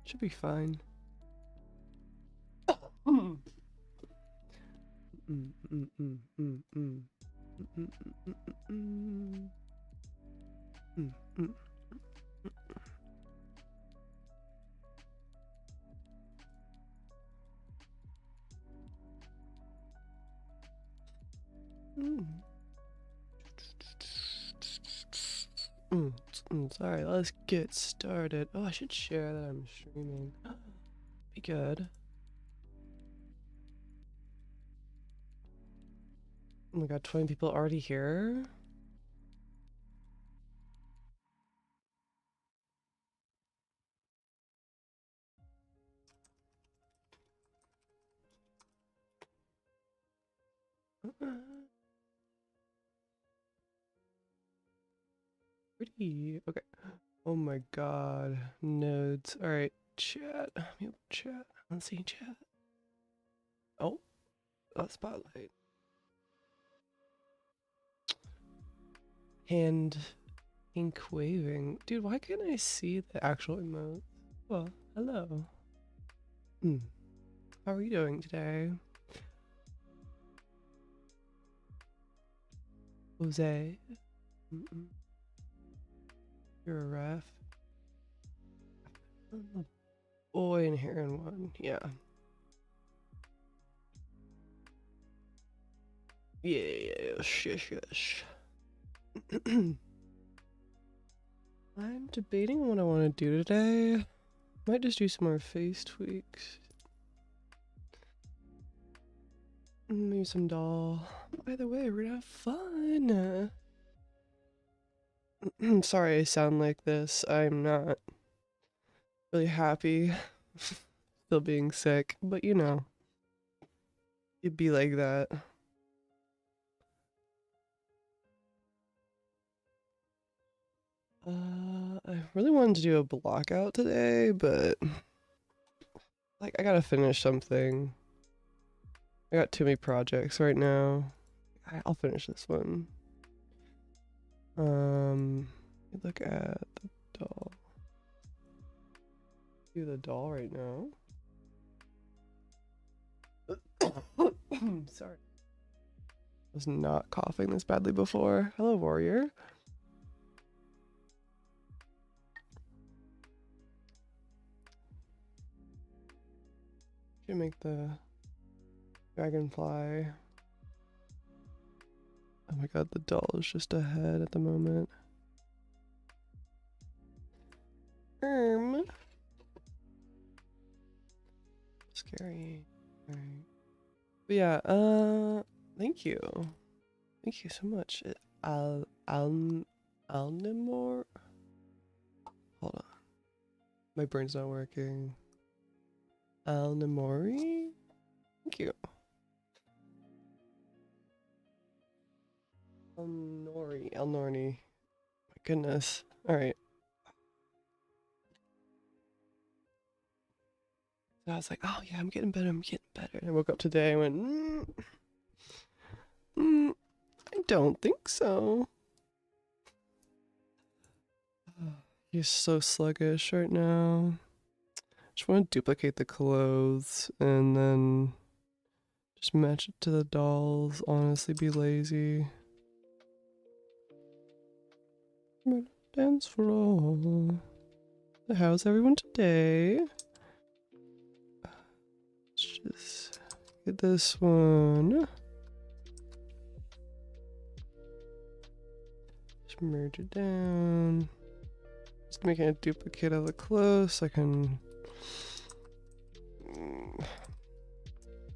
Should be fine. Sorry, let's get started. Oh, I should share that I'm streaming. Be good. Oh my god, 20 people already here? Pretty. Okay. Oh my god. Nodes. Alright, chat. Mute chat. Let's see chat. Oh. Spotlight. Hand ink waving. Dude, why can't I see the actual emote? Well, hello. How are you doing today? Jose? You're a ref? Boy in here in one, yeah. Yeah, shush. I'm debating what I want to do today. Might just do some more face tweaks. Maybe some doll. Either way, we're gonna have fun. Sorry I sound like this. I'm not really happy. Still being sick, but you know, it'd be like that. I really wanted to do a block out today, but like I gotta finish something. I got too many projects right now. I'll finish this one. Look at the doll. Do the doll right now. Sorry. I was not coughing this badly before. Hello, warrior. Should make the dragonfly. Oh my god, the doll is just ahead at the moment. Scary. Alright. But yeah, thank you. Thank you so much. Alnimor? Hold on. My brain's not working. Alnimori? Thank you. Elnorni. My goodness. Alright. So I was like, oh yeah, I'm getting better. And I woke up today and went, I don't think so. He's so sluggish right now. Just want to duplicate the clothes and then just match it to the dolls. Honestly, be lazy. Dance floor. How's everyone today? Let's just get this one. Just merge it down. Just making a duplicate of the clothes so I can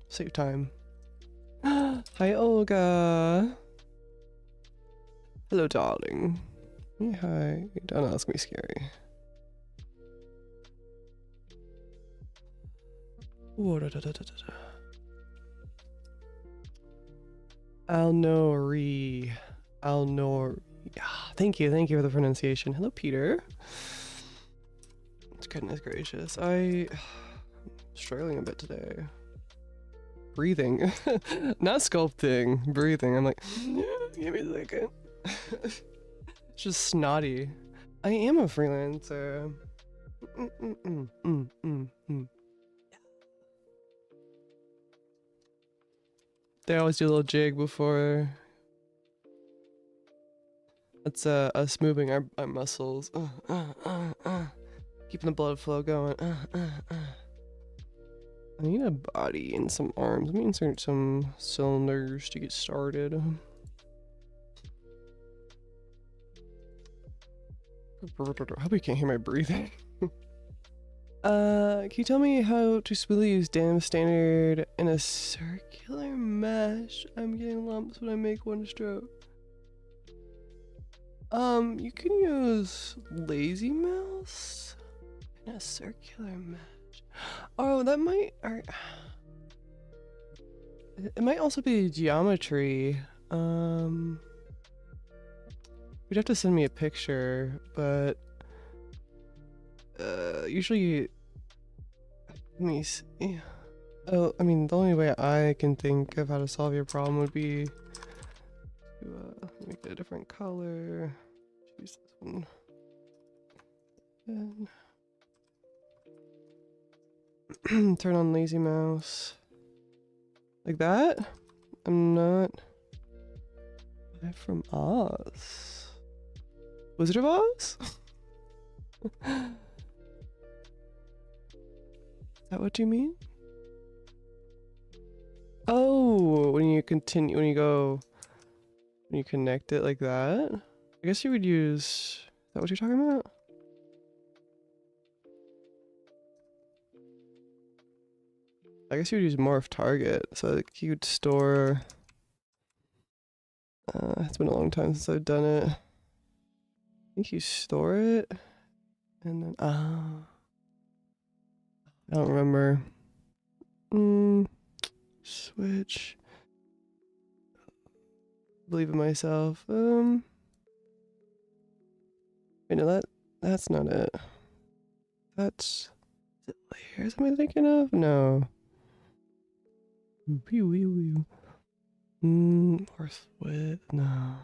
save time. Hi, Olga. Hello, darling. Hey, hi. Don't ask me scary. Alnori. Thank you for the pronunciation. Hello, Peter. Goodness gracious, I'm struggling a bit today. Breathing, not sculpting, breathing. I'm like, give me a second. It's just snotty. I am a freelancer. They always do a little jig before. That's us moving our muscles. Keeping the blood flow going. I need a body and some arms. Let me insert some cylinders to get started. I hope you can't hear my breathing. Can you tell me how to smoothly use Dynamesh standard in a circular mesh? I'm getting lumps when I make one stroke. You can use lazy mouse in a circular mesh. Oh, that might, it might also be geometry. You'd have to send me a picture, but usually, let me see. Oh, I mean, the only way I can think of how to solve your problem would be to make it a different color. Choose this one. And turn on lazy mouse. Like that? I'm not. I'm from Oz. Wizard of Oz? Is that what you mean? Oh, when you continue, when you connect it like that? I guess you would use, is that what you're talking about? I guess you would use morph target, so like you would store, it's been a long time since I've done it. I think you store it, and then, I don't remember. Switch. Believe in myself. Wait, no, that's not it. That's, is it layers am I thinking of? No. Or split, no.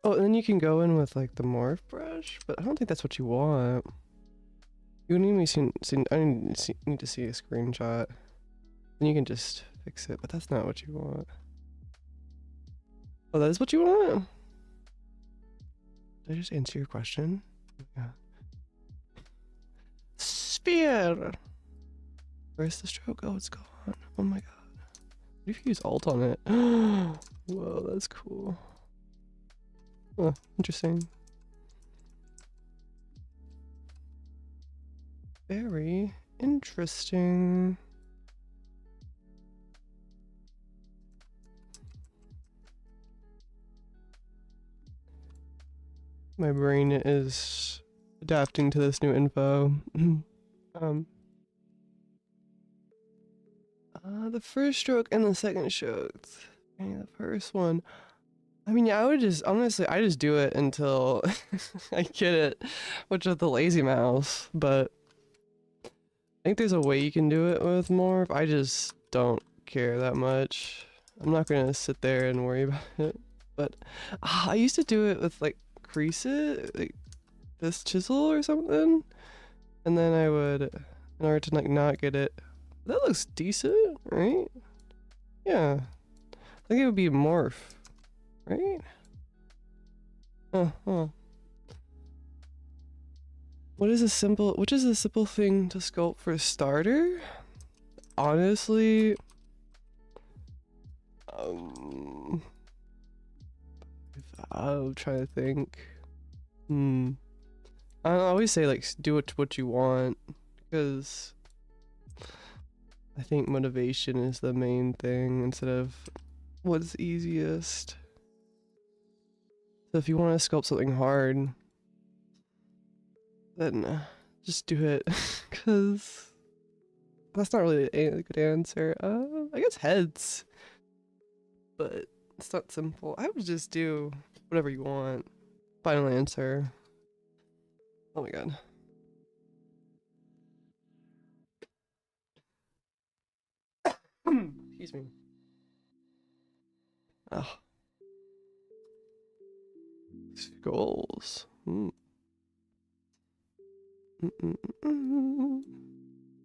Oh, and then you can go in with like the morph brush, but I don't think that's what you want. You need me see I need to see a screenshot. Then you can just fix it, but that's not what you want. Oh, that is what you want? Did I just answer your question? Yeah. Sphere! Where's the stroke? Oh, it's gone. Oh my god. What if you use Alt on it? Whoa, that's cool. Oh, interesting. Very interesting. My brain is adapting to this new info. The first stroke and the second stroke. The first one. I mean, yeah, I would just, honestly, I just do it until I get it, which is the lazy mouse, but I think there's a way you can do it with morph. I just don't care that much. I'm not gonna sit there and worry about it, but I used to do it with like crease it, like this chisel or something, and then I would, in order to like not get it, that looks decent, right? Yeah, I think it would be morph, right? Which is a simple thing to sculpt for a starter? Honestly, I'll try to think. I always say like do what you want, because I think motivation is the main thing instead of what's easiest. So if you want to sculpt something hard, then just do it, because that's not really a good answer. I guess heads, but it's not simple. I would just do whatever you want. Final answer. Oh my god. Excuse me. Oh. Goals.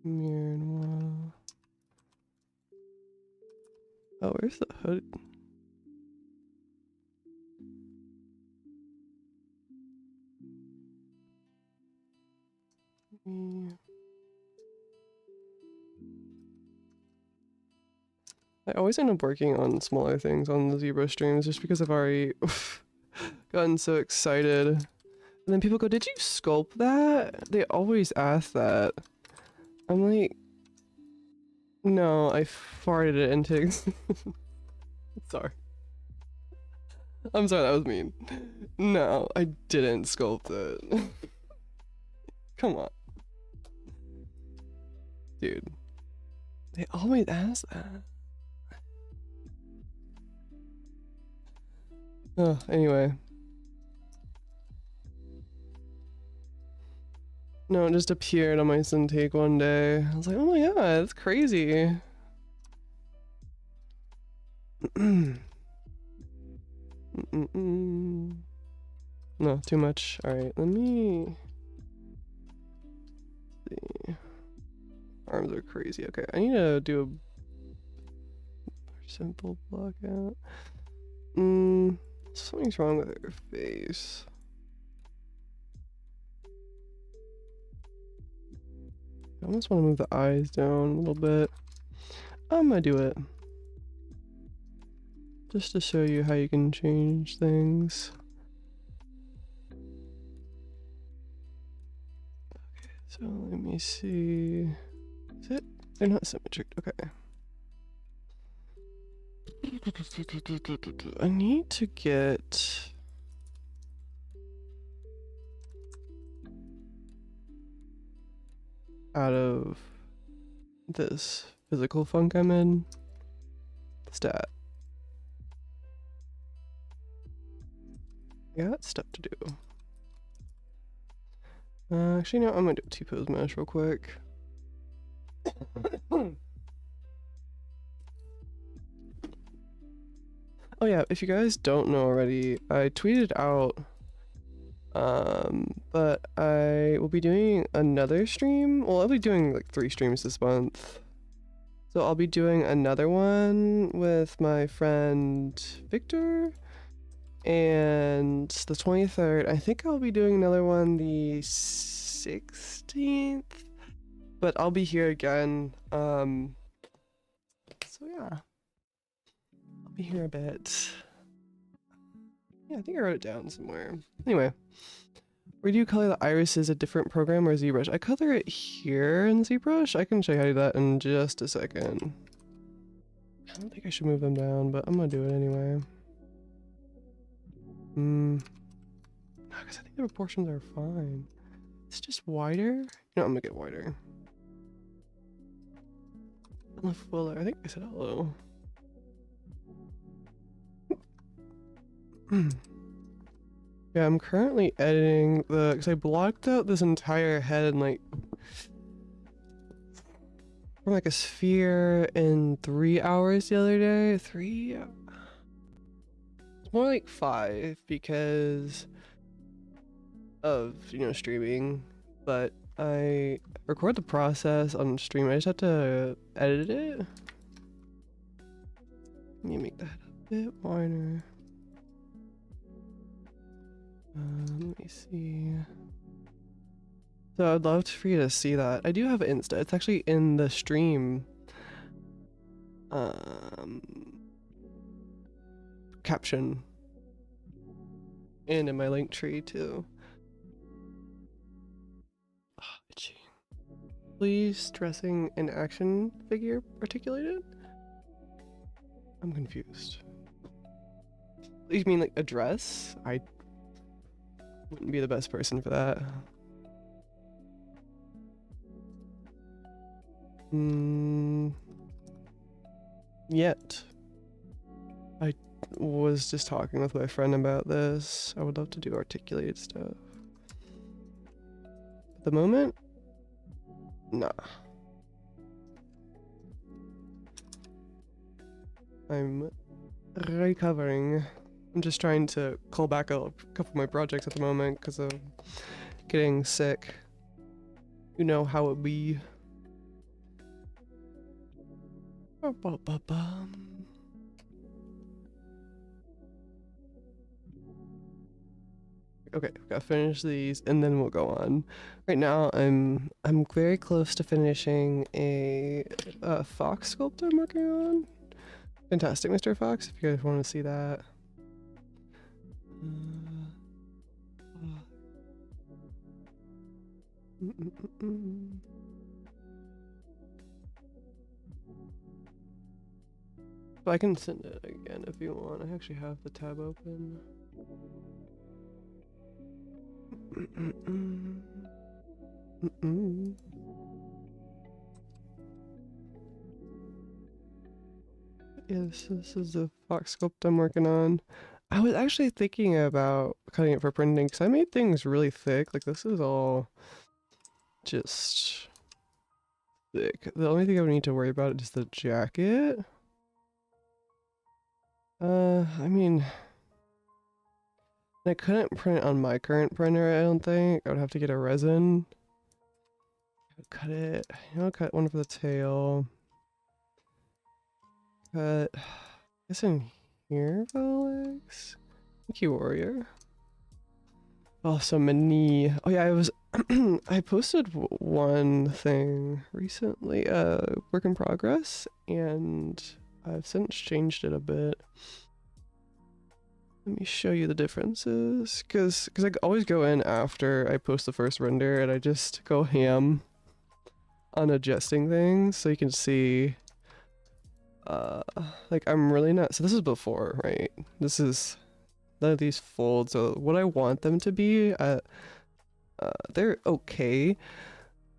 Mirror noir. Oh, where's the hood? I always end up working on smaller things on the ZBrush streams just because I've already gotten so excited. And then people go, did you sculpt that? They always ask that. I'm like, no, I farted it into sorry. I'm sorry, that was mean. No, I didn't sculpt it. Come on. Dude. They always ask that. Oh, anyway. No, it just appeared on my Cintiq one day. I was like, oh my god, that's crazy. No, too much. Alright, let me see. Arms are crazy. Okay, I need to do a simple block out. Something's wrong with her face. I almost want to move the eyes down a little bit. I'm gonna do it. Just to show you how you can change things. Okay, so let me see. Is it? They're not symmetric. Okay. I need to get out of this physical funk I'm in. Stat. I got stuff to do. Actually, no, I'm gonna do a T-pose mesh real quick. Oh yeah, if you guys don't know already, I tweeted out, but I will be doing another stream. Well, I'll be doing like 3 streams this month. So I'll be doing another one with my friend Victor, and the 23rd. I think I'll be doing another one the 16th, but I'll be here again. So yeah. Be here a bit. Yeah, I think I wrote it down somewhere. Anyway, where do you color the irises? A different program or ZBrush? I color it here in ZBrush. I can show you how to do that in just a second. I don't think I should move them down, but I'm gonna do it anyway. No, because I think the proportions are fine. It's just wider. No, I'm gonna get wider. Fuller. I think I said hello. Yeah, I'm currently editing the, because I blocked out this entire head and like from like a sphere in 3 hours the other day. 3? It's more like 5 because of, you know, streaming, but I record the process on stream. I just have to edit it. Let me make that a bit wider. Let me see. So I'd love for you to see that. I do have Insta. It's actually in the stream caption and in my link tree too. Oh, itchy. Please dressing an action figure articulated? I'm confused. You mean like a dress? I wouldn't be the best person for that. Yet. I was just talking with my friend about this. I would love to do articulated stuff. At the moment, nah. I'm recovering. I'm just trying to call back a couple of my projects at the moment because of getting sick. You know how it be. Ba-ba-ba-bum. Okay, gotta finish these and then we'll go on. Right now, I'm very close to finishing a fox sculpt I'm working on. Fantastic, Mr. Fox, if you guys want to see that. But I can send it again if you want. I actually have the tab open. Yes, this is the fox sculpt I'm working on. I was actually thinking about cutting it for printing because I made things really thick. Like this is all just thick. The only thing I would need to worry about is the jacket. I mean, I couldn't print on my current printer, I don't think. I would have to get a resin. Cut it. You know, cut one for the tail. Cut this in here for the legs. Thank you, warrior. Oh, so many. Oh yeah, I was I posted one thing recently, work in progress, and I've since changed it a bit. Let me show you the differences, cause I always go in after I post the first render and I just go ham on adjusting things so you can see. Like I'm really not. So this is before, right? This is none of these folds. So what I want them to be, they're okay.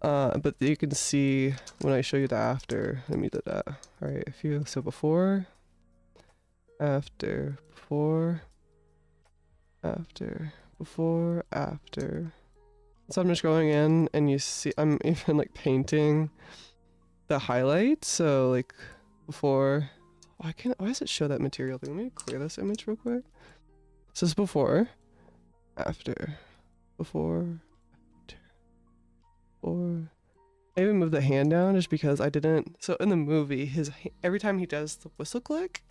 But you can see when I show you the after. Let me do that. All right, if you so before, after, before, after, before, after. So I'm just going in and you see I'm even like painting the highlights. So like before, why does it show that material thing? Let me clear this image real quick. So it's before, after, before, after, before. I even moved the hand down just because I didn't. So in the movie, every time he does the whistle click,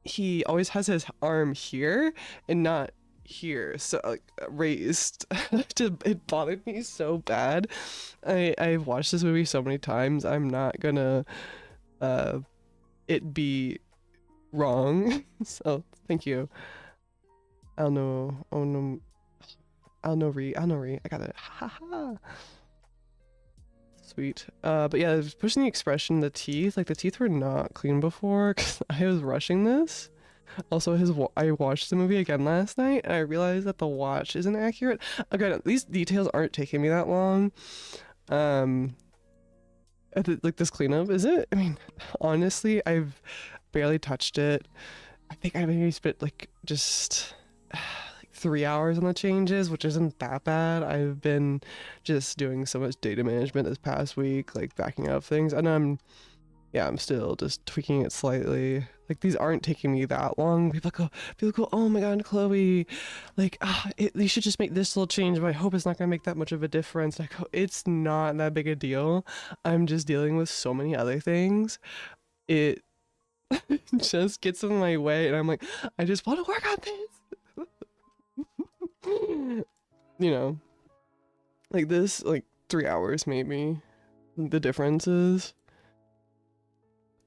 he always has his arm here and not here, so like raised. It bothered me so bad. I've watched this movie so many times. I'm not gonna it be wrong. So thank you. I'll know re. I got it. Haha. Sweet. But yeah, pushing the expression, the teeth, like the teeth were not clean before because I was rushing this. Also, I watched the movie again last night and I realized that the watch isn't accurate. Again, these details aren't taking me that long. Like this cleanup, is it? I mean, honestly, I've barely touched it. I think I maybe spent like just 3 hours on the changes, which isn't that bad. I've been just doing so much data management this past week, like backing up things, and I'm still just tweaking it slightly. Like these aren't taking me that long. People go, oh my god, Chloe, like you should just make this little change, but I hope it's not gonna make that much of a difference. And I go, it's not that big a deal. I'm just dealing with so many other things. It just gets in my way, and I'm like, I just want to work on this. You know, like this, like 3 hours maybe. The difference is.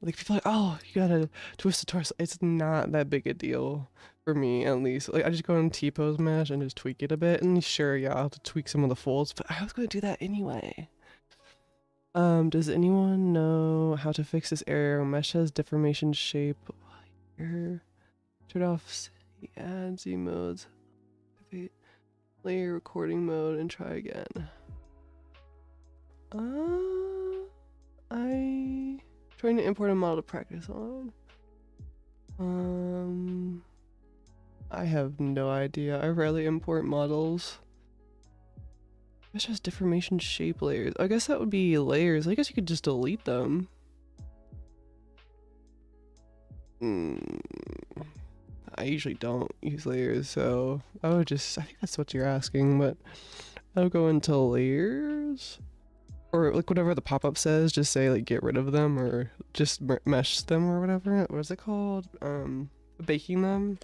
Like people are like, oh, you gotta twist the torso. It's not that big a deal for me, at least. Like I just go in T-pose mesh and just tweak it a bit. And sure, yeah, I'll have to tweak some of the folds, but I was gonna do that anyway. Does anyone know how to fix this error? Mesh has deformation shape. Turn off add Z modes. Layer recording mode and try again. Trying to import a model to practice on. I have no idea. I rarely import models. It's just deformation shape layers. I guess that would be layers. I guess you could just delete them. I usually don't use layers, so I think that's what you're asking, but I'll go into layers. or like whatever the pop-up says, just say like get rid of them or just mesh them or whatever. What is it called? Baking them.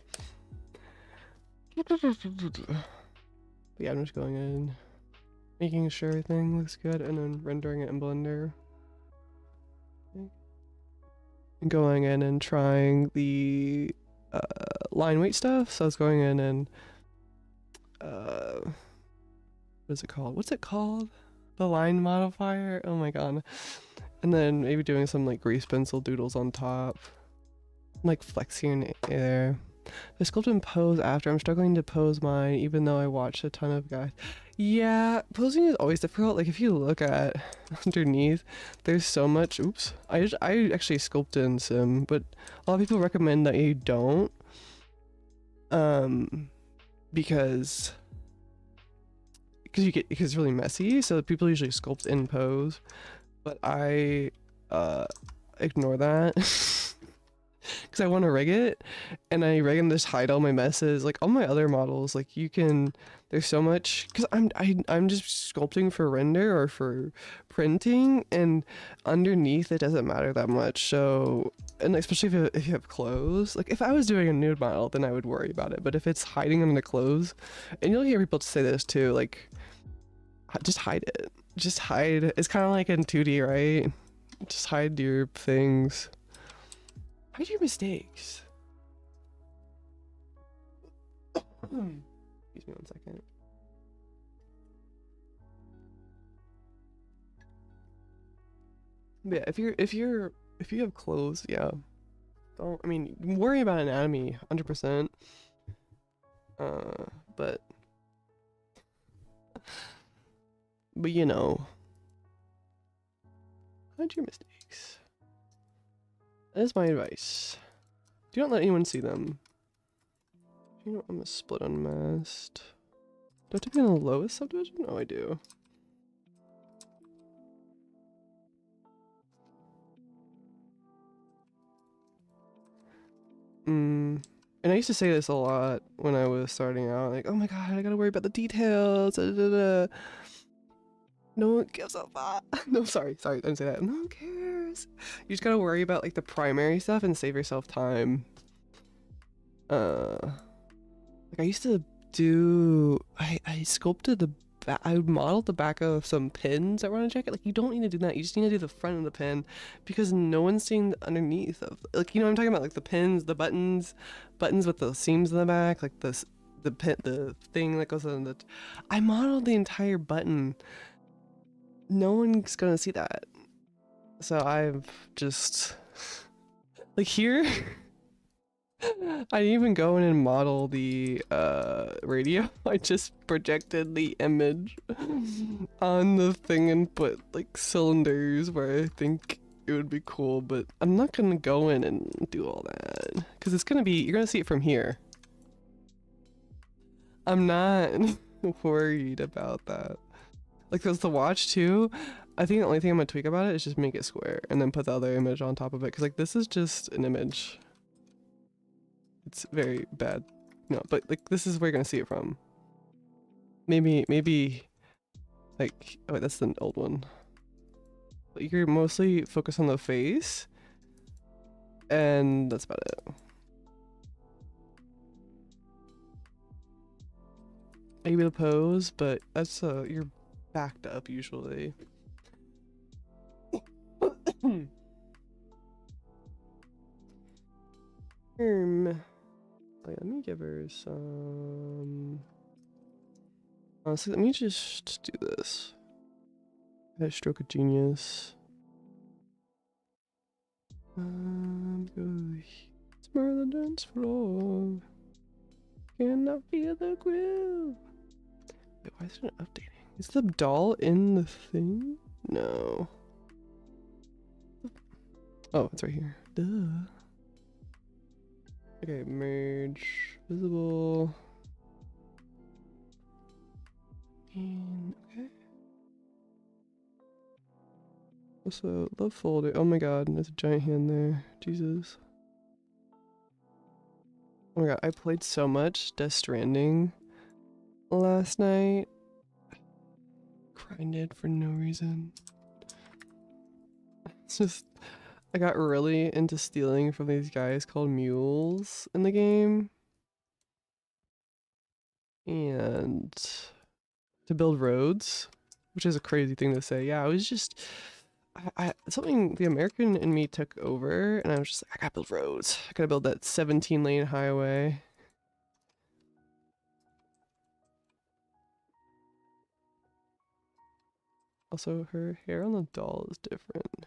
But yeah, I'm just going in, making sure everything looks good, and then rendering it in Blender. And going in and trying the line weight stuff. So I was going in and what is it called? What's it called? The line modifier? Oh my god. And then maybe doing some like grease pencil doodles on top. Like flexing there. I sculpt and pose after. I'm struggling to pose mine even though I watched a ton of guys. Yeah, posing is always difficult. Like if you look at underneath, there's so much. Oops. I actually sculpt in Sim, but a lot of people recommend that you don't. Because it's really messy, so people usually sculpt in pose, but I ignore that because I want to rig it, and I rig and just hide all my messes. Like all my other models, like you can, there's so much, because I'm just sculpting for render or for printing, and underneath it doesn't matter that much. So, and especially if you have clothes, like if I was doing a nude model, then I would worry about it. But if it's hiding under the clothes, and you'll hear people say this too, like just hide it. Just hide. It's kind of like in 2D, right? Just hide your things. Hide your mistakes. Excuse me 1 second. But yeah, if you have clothes, yeah. Don't, I mean, worry about anatomy 100%. But you know, hide your mistakes. That is my advice. Do not let anyone see them. You know, I'm a split unmasked. Do I have to be in the lowest subdivision? No, I do. And I used to say this a lot when I was starting out, like, oh my god, I gotta worry about the details. Da, da, da. No one gives a fuck. No, sorry, I didn't say that. No one cares. You just gotta worry about like the primary stuff and save yourself time. Like I used to do, I sculpted the back, I modeled the back of some pins that were on a jacket. Like you don't need to do that. You just need to do the front of the pin because no one's seeing the underneath of, like, you know what I'm talking about, like the pins, the buttons with the seams in the back, like the thing that goes on the. I modeled the entire button. No one's gonna see that. So I've just like here. I didn't even go in and model the radio. I just projected the image on the thing and put like cylinders where I think it would be cool, but I'm not gonna go in and do all that because it's gonna be, you're gonna see it from here. I'm not worried about that. Like there's the watch too. I think the only thing I'm gonna tweak about it is just make it square and then put the other image on top of it, because like this is just an image. It's very bad. No, but like this is where you're gonna see it from. Maybe like, oh wait, that's the old one. But you're mostly focused on the face, and that's about it. Maybe the pose, but that's you're backed up usually. Wait, let me give her some. Honestly, let me just do this. That stroke of genius. Smell the dance floor. Cannot feel the groove. Wait, why is it not updating? Is the doll in the thing? No. Oh, it's right here. Duh. Okay, merge, visible. And, okay. Also, love folder. Oh my god, there's a giant hand there. Jesus. Oh my god, I played so much Death Stranding last night. Grinded for no reason. It's just, I got really into stealing from these guys called mules in the game. And to build roads, which is a crazy thing to say. Yeah, I was just, something the American in me took over, and I was just like, I gotta build roads. I gotta build that 17-lane highway. Also, her hair on the doll is different.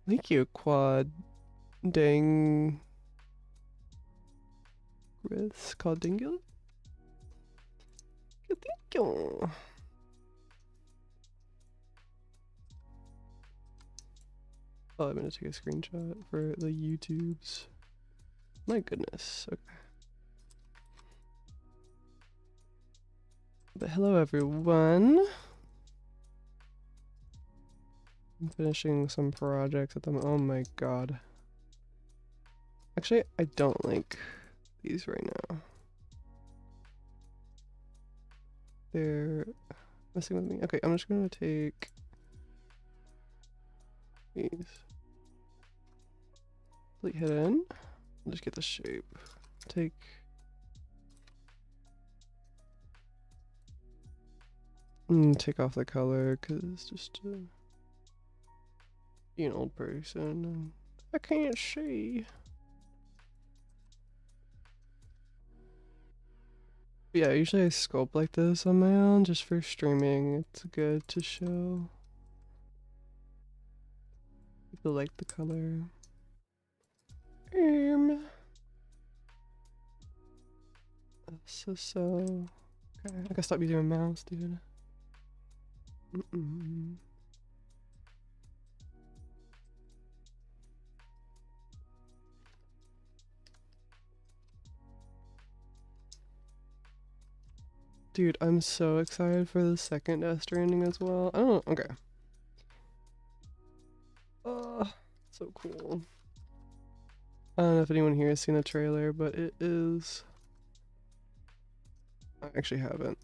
Thank you, Quad Dang Chris Caldingle. Thank you. Oh, I'm gonna take a screenshot for the YouTubes. My goodness. Okay. But hello, everyone. I'm finishing some projects at the moment. Oh my god. Actually, I don't like these right now. They're messing with me. Okay, I'm just gonna take these. Delete hidden. I'll just get the shape. Take. Take off the color because just be an old person and I can't see. But yeah, usually I sculpt like this on my own just for streaming. It's good to show. People like the color. So. Okay, I gotta stop using my mouse, dude. Dude, I'm so excited for the second Death Stranding as well. I don't know. Okay. So cool. I don't know if anyone here has seen the trailer, but it is. I actually haven't.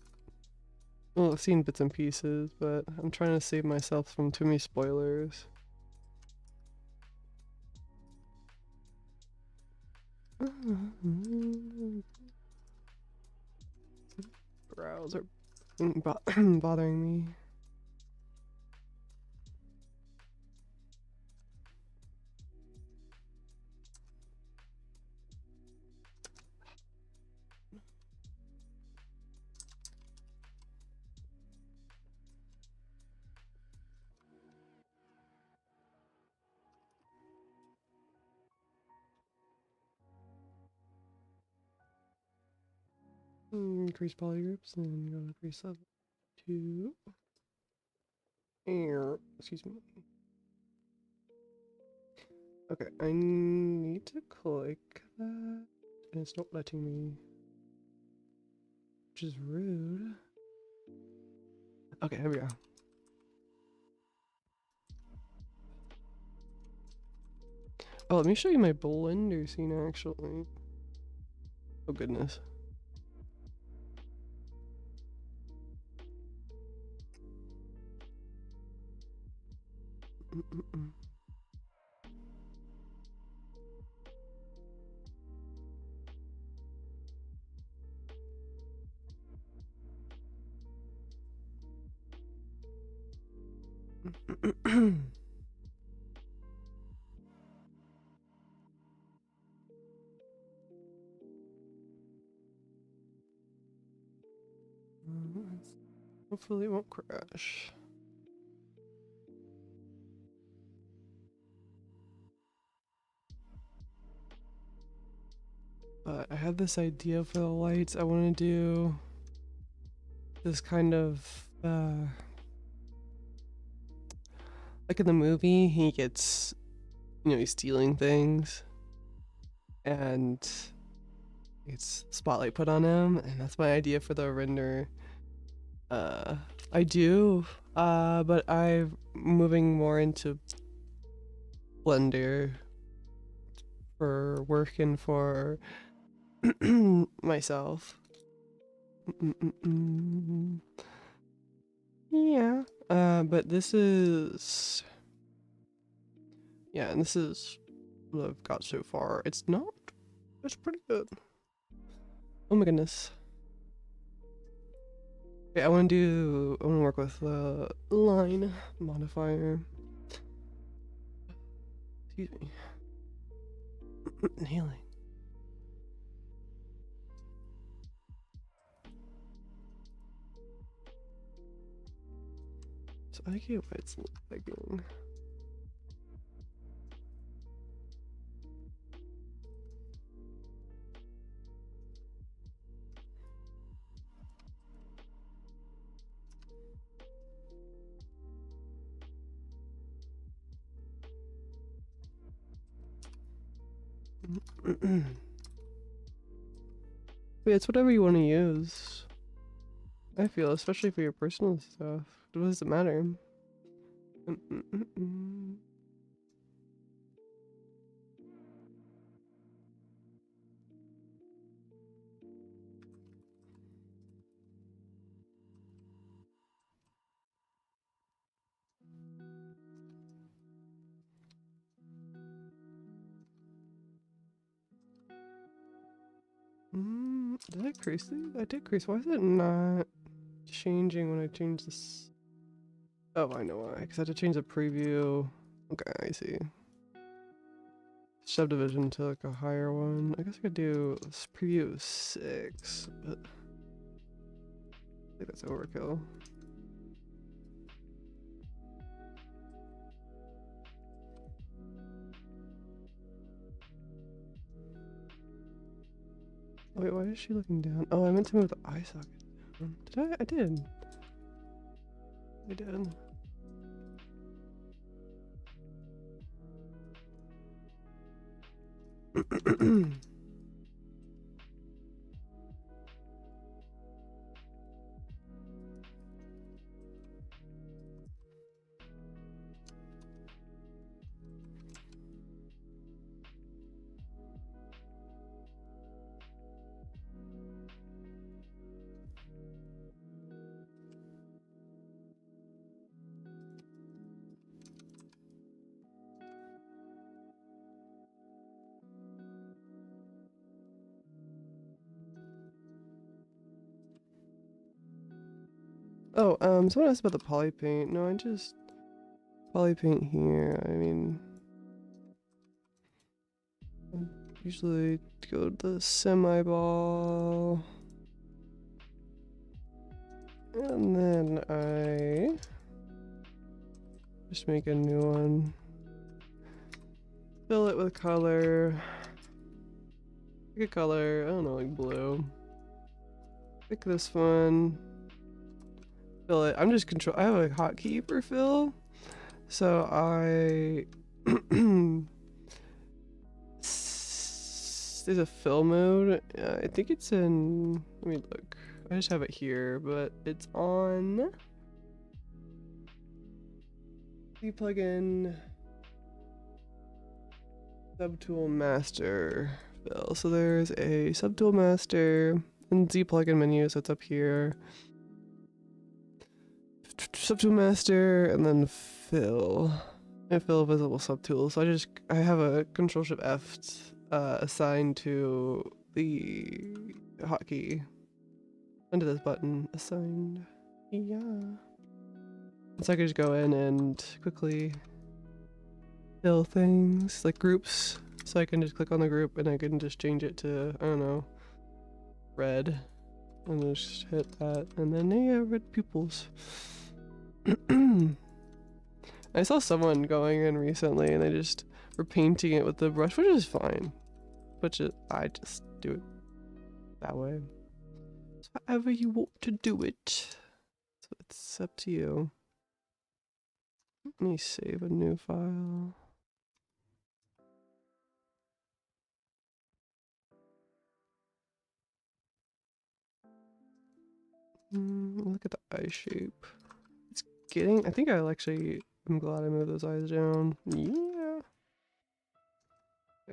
Well, I've seen bits and pieces, but I'm trying to save myself from too many spoilers. Brows are bothering me. Increase polygroups and go to crease level 2. Excuse me. Okay, I need to click that, and it's not letting me, which is rude. Okay, here we go. Oh, let me show you my blender scene actually. Oh goodness. Hopefully it won't crash. But I had this idea for the lights. I want to do this kind of like in the movie, he gets, he's stealing things and it's spotlight put on him, and that's my idea for the render. I do, but I'm moving more into Blender for work and for myself. Yeah. But this is... Yeah, and this is what I've got so far. It's not... It's pretty good. Oh my goodness. Okay, I want to work with the line modifier. Excuse me. Nailing. So I get what it's lagging. Yeah, it's whatever you want to use. I feel, especially for your personal stuff. What does it matter? Did I crease these? I did crease. Why is it not changing when I change this? Oh, I know why. Because I had to change the preview. Okay, I see. Subdivision to like a higher one. I guess I could do preview 6, but I think that's overkill. Oh, wait, why is she looking down? Oh, I meant to move the eye socket down. Did I? I did. I did. Oh, someone asked about the polypaint. No, I just polypaint here. I mean, I usually go to the semi-ball. And then I just make a new one. Fill it with color. Pick a color, I don't know, like blue. Pick this one. Fill it. I'm just I have a hotkey for fill. So I there's a fill mode. I think it's in, let me look. I just have it here, but it's on the plugin SubTool master fill. So there's a SubTool master and Z plugin menu, so it's up here. SubTool master and then fill. And fill visible subtool. So I have a Control-Shift-F assigned to the hotkey under this button. Assigned. Yeah. So I can just go in and quickly fill things like groups. So I can just click on the group and I can just change it to, I don't know, red. And just hit that. And then, yeah, red pupils. I saw someone going in recently and they just were painting it with the brush, which is fine. But I just do it that way. So however you want to do it. So it's up to you. Let me save a new file. Look at the eye shape. It's getting, I think I'm glad I moved those eyes down. Yeah.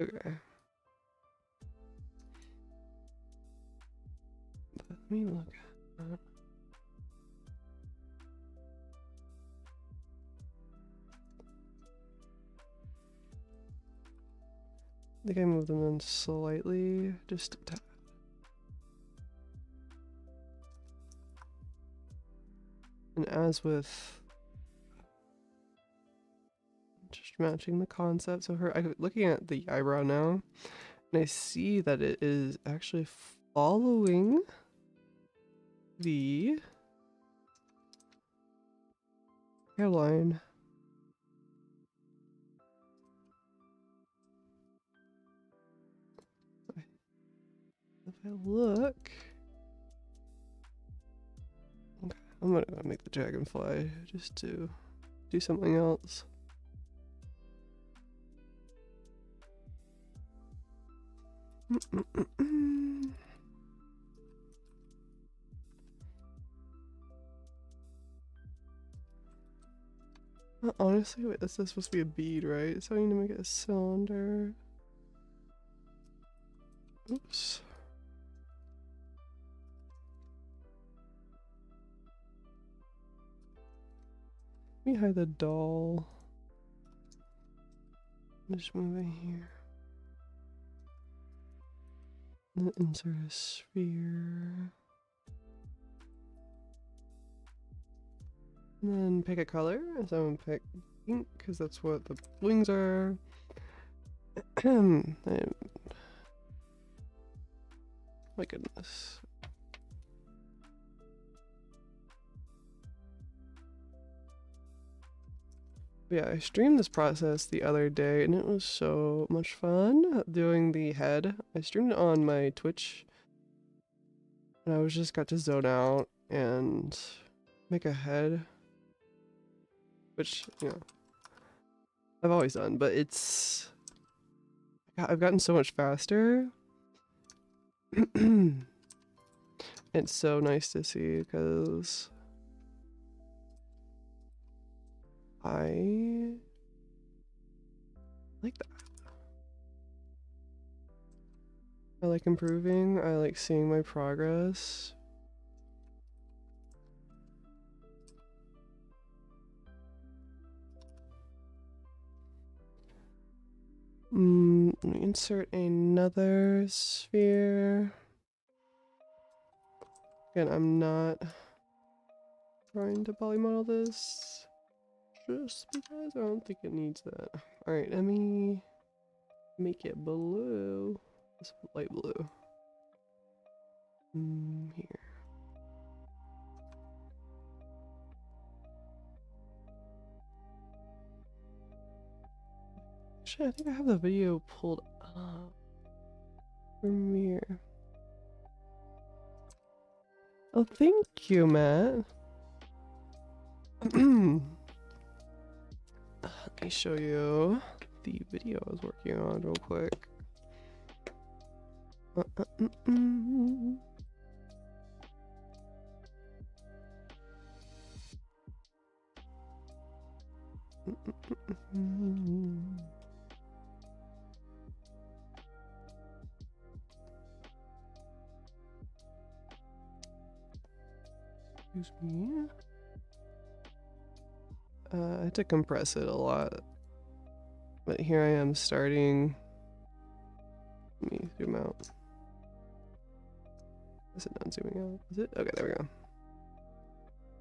Okay. Let me look at that. I think I moved them in slightly, just a tad. And as with just matching the concept, so I'm looking at the eyebrow now, and I see that it is actually following the hairline. If I look, okay, I'm gonna make the dragonfly just to do something else. Honestly, wait, this is supposed to be a bead, right? So I need to make it a cylinder. Oops. Let me hide the doll. Just move it here. And insert a sphere. And then pick a color. So I'm gonna pick pink because that's what the wings are. My goodness. Yeah, I streamed this process the other day and it was so much fun doing the head. I streamed it on my Twitch and I just got to zone out and make a head, which, you know, I've always done, but I've gotten so much faster. It's so nice to see because I like that. I like improving. I like seeing my progress. Let me insert another sphere. Again, I'm not trying to polymodel this just because I don't think it needs that. Alright, let me make it blue. It's light blue. Here. Actually, I think I have the video pulled up. Premiere. Oh, thank you, Matt. Let me show you the video I was working on real quick. Excuse me. I had to compress it a lot, but here I am starting. Let me zoom out. Is it not zooming out? Is it? Okay, there we go.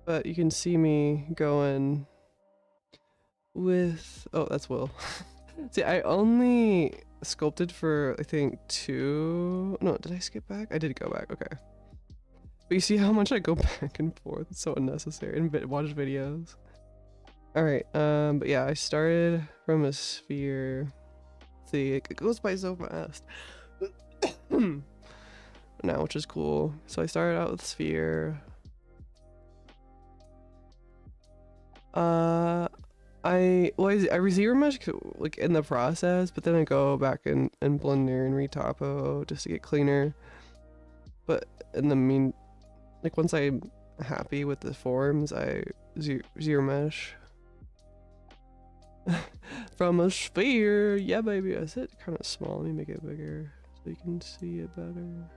But you can see me going with, oh, that's Will. See, I only sculpted for, I think, 2, no, did I skip back? I did go back, okay. But you see how much I go back and forth? It's so unnecessary and watch videos. Alright, but yeah, I started from a sphere. See, it goes by so fast. Now, which is cool. So I started out with sphere. I ZBrush like in the process, but then I go back in Blender and Retopo just to get cleaner. But in the like once I'm happy with the forms, I ZBrush from a sphere. Yeah, baby. Is it kind of small? Let me make it bigger so you can see it better.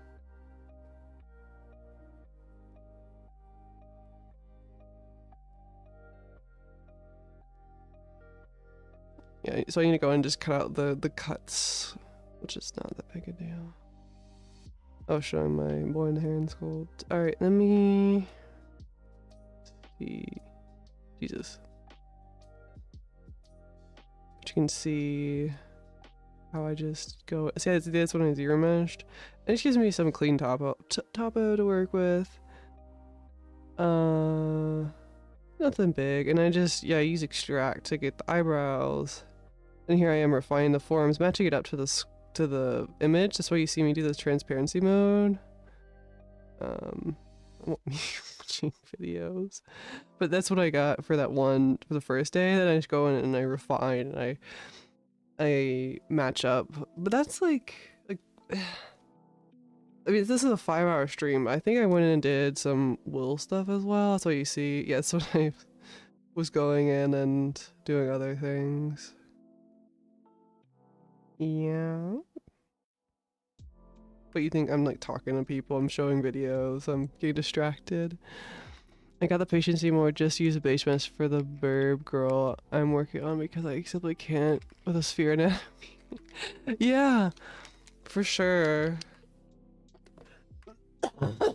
Yeah, so I need to go and just cut out the cuts, which is not that big a deal. Oh, showing my boy in the hair and sculpt. Alright, let me see. Jesus. But you can see how I just go. See, that's when I zero meshed. And it gives me some clean topo to work with. Nothing big. And I just, yeah, I use extract to get the eyebrows. And here I am refining the forms, matching it up to the image. That's why you see me do this transparency mode. I won't be watching videos, but that's what I got for that one for the first day. Then I just go in and I refine and I match up. But that's like I mean, this is a 5-hour stream. I think I went in and did some wool stuff as well. That's what you see. Yeah, that's when I was going in and doing other things. Yeah. But you think I'm like talking to people, I'm showing videos, I'm getting distracted. I got the patience anymore, just use a base mesh for the burb girl I'm working on because I simply can't with a sphere anatomy. Yeah, for sure.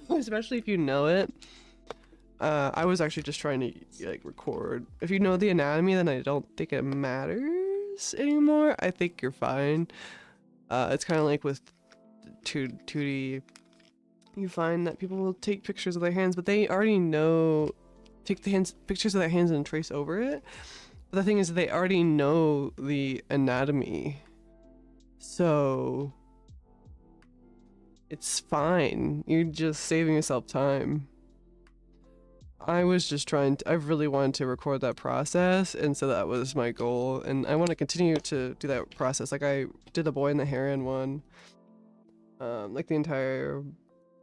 Especially if you know it. I was actually just trying to like record. If you know the anatomy, then I don't think it matters anymore. I think you're fine. It's kind of like with 2D, you find that people will take pictures of their hands, but they already know, take the pictures of their hands and trace over it. But the thing is, they already know the anatomy, so it's fine. You're just saving yourself time. I was just trying to, I really wanted to record that process, and so that was my goal, and I want to continue to do that process. Like I did the boy in the heron one. Like the entire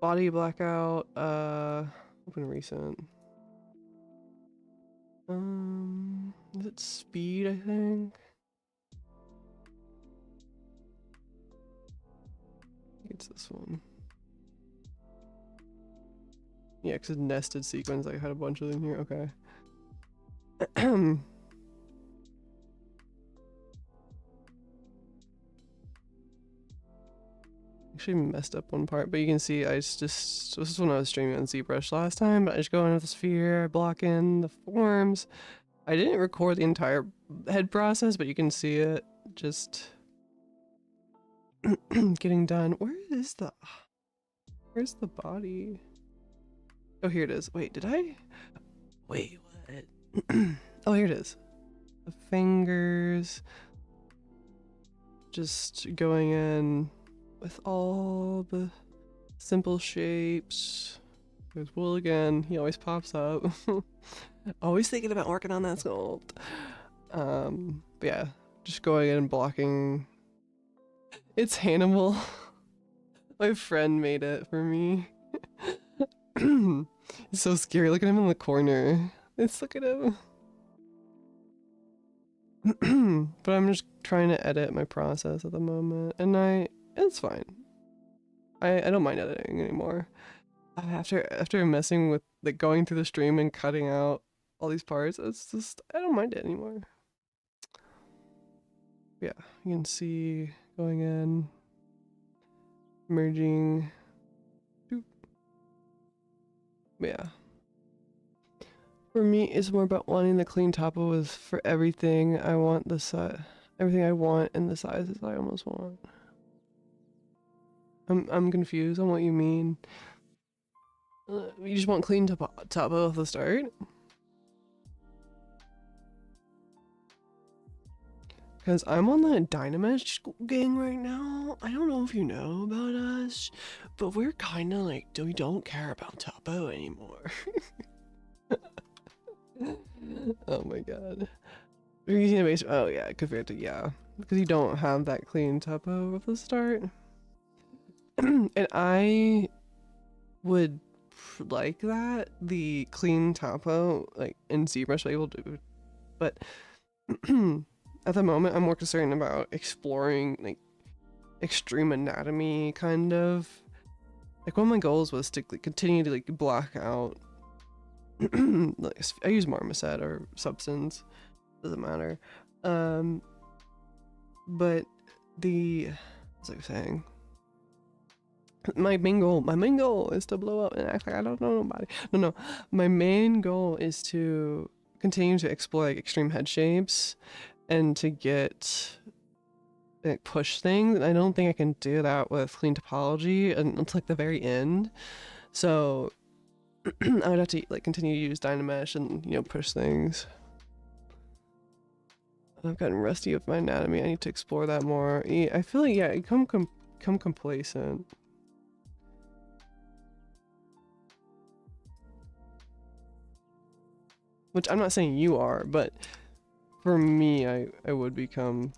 body blackout, open recent. Is it speed, I think? I think it's this one. Yeah, because it's nested sequence, I had a bunch of them here, okay. Actually messed up one part, but you can see I just this is when I was streaming on ZBrush last time, but I just go into the sphere, block in the forms. I didn't record the entire head process, but you can see it just getting done. Where's the body? Oh, here it is. Wait, did I? Wait, what? Oh, here it is. The fingers. Just going in with all the simple shapes. There's Will again. He always pops up. Always thinking about working on that sculpt. But yeah, just going in and blocking. It's Hannibal. My friend made it for me. It's so scary. Look at him in the corner. Let's look at him. But I'm just trying to edit my process at the moment, and it's fine. I don't mind editing anymore. After messing with like going through the stream and cutting out all these parts, it's just I don't mind it anymore. Yeah, you can see going in, merging. But yeah. For me, it's more about wanting the clean topo with for everything I want everything I want and the sizes I almost want. I'm confused on what you mean. You just want clean topo at the start? Because I'm on the Dynamesh gang right now. I don't know if you know about us, but we're kind of like, we don't care about topo anymore. Oh my god. You're using a base. Oh yeah, compared to, yeah. Because you don't have that clean topo at the start. And I would like that, the clean topo, like in ZBrush, able to, but at the moment I'm more concerned about exploring like extreme anatomy, kind of. Like one of my goals was to like, continue to like block out like, I use marmoset or substance, doesn't matter. But the, as I was saying, my main goal is to blow up and act like I don't know nobody. No, my main goal is to continue to explore like extreme head shapes and to get like push things. And I don't think I can do that with clean topology until like the very end. So I would have to like continue to use Dynamesh and, you know, push things. I've gotten rusty with my anatomy. I need to explore that more. I feel like, yeah, become complacent. Which I'm not saying you are, but for me, I would become.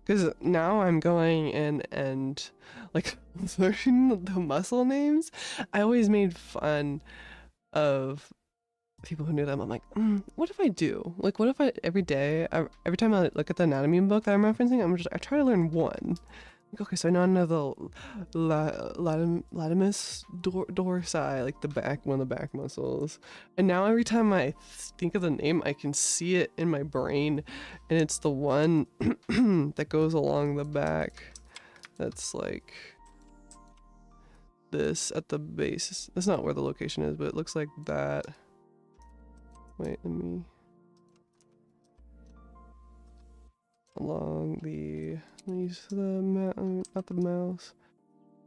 Because now I'm going in and like learning the muscle names. I always made fun of people who knew them. I'm like, what if I do? Like, what if I every day, every time I look at the anatomy book that I'm referencing, I try to learn one. Like, okay, so I know the latimus dorsi, like the back, one of the back muscles. And now every time I think of the name, I can see it in my brain, and it's the one that goes along the back. That's like this at the base. That's not where the location is, but it looks like that. Wait, let me. Along the, let me use the not the mouse,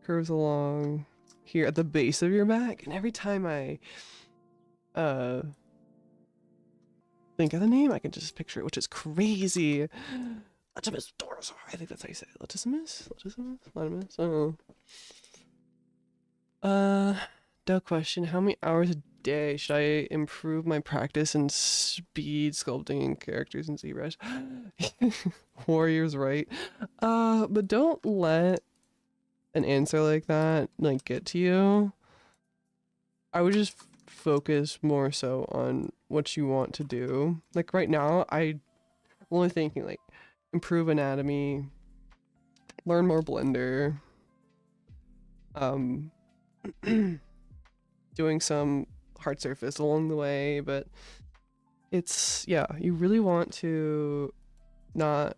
curves along here at the base of your back, and every time I think of the name, I can just picture it, which is crazy. Latimus dorsi, I think that's how you say it. Latimus. Oh. Duh question: how many hours a day should I improve my practice in speed sculpting and characters in ZBrush? Warriors, right? But don't let an answer like that like get to you. I would just focus more so on what you want to do. Like right now, I'm only thinking like improve anatomy, learn more Blender, doing some hard surface along the way, but it's, yeah, you really want to not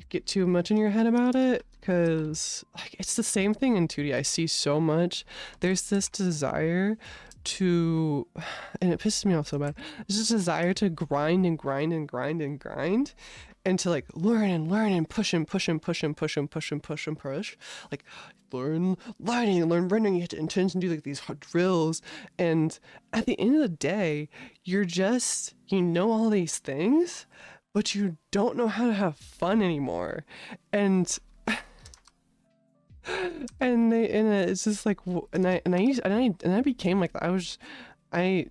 get too much in your head about it, because like it's the same thing in 2D. I see so much. There's this desire to, and it pisses me off so bad, there's this desire to grind and grind and grind and grind, and to like learn and push and push and push and push and push and push and push, like learn lighting, learn rendering. You have to intentionally do like these hard drills, and at the end of the day, you're just, you know, all these things, but you don't know how to have fun anymore. And it's just like, and I became like, I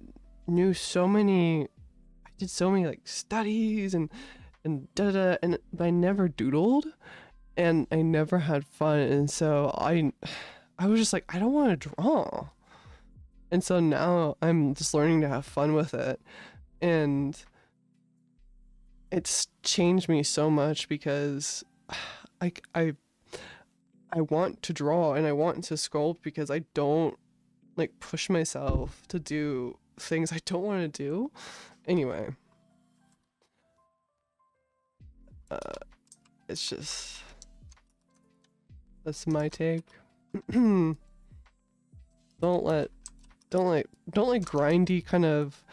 knew so many, I did so many like studies and but I never doodled, and I never had fun, and so I was just like, I don't want to draw. And so now I'm just learning to have fun with it, and it's changed me so much, because I want to draw and I want to sculpt, because I don't like push myself to do things I don't want to do. Anyway, it's just, that's my take. don't let grindy kind of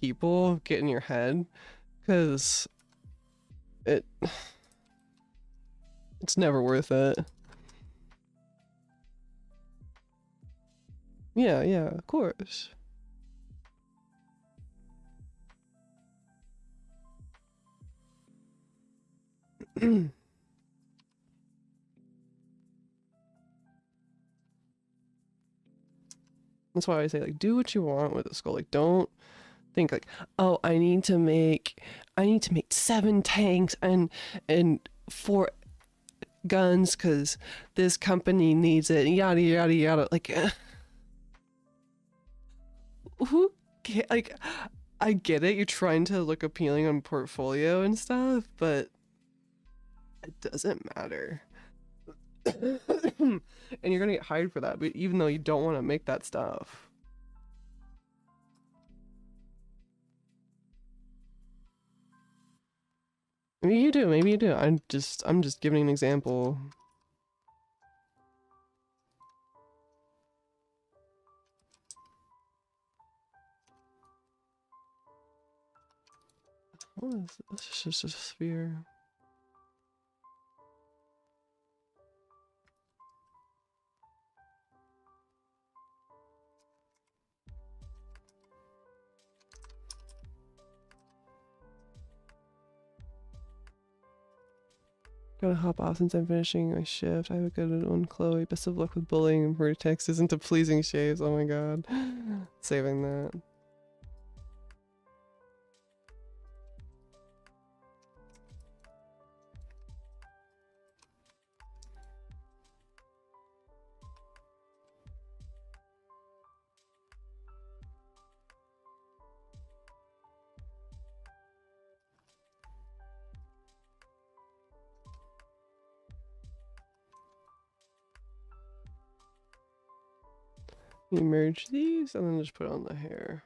people get in your head, because it's never worth it. Yeah, of course. That's why I say, like, do what you want with a skull. Like, don't think like, oh, I need to make 7 tanks and 4 guns because this company needs it. Yada yada yada. Like, who? Like, I get it. You're trying to look appealing on portfolio and stuff, but it doesn't matter. And you're gonna get hired for that, but even though you don't want to make that stuff. Maybe you do, maybe you do. I'm just giving an example. What is this? This is just a sphere. Gotta hop off since I'm finishing my shift. I have a good one, Chloe. Best of luck with bullying and vertex isn't to pleasing shaves. Oh my god. Saving that. Merge these and then just put on the hair.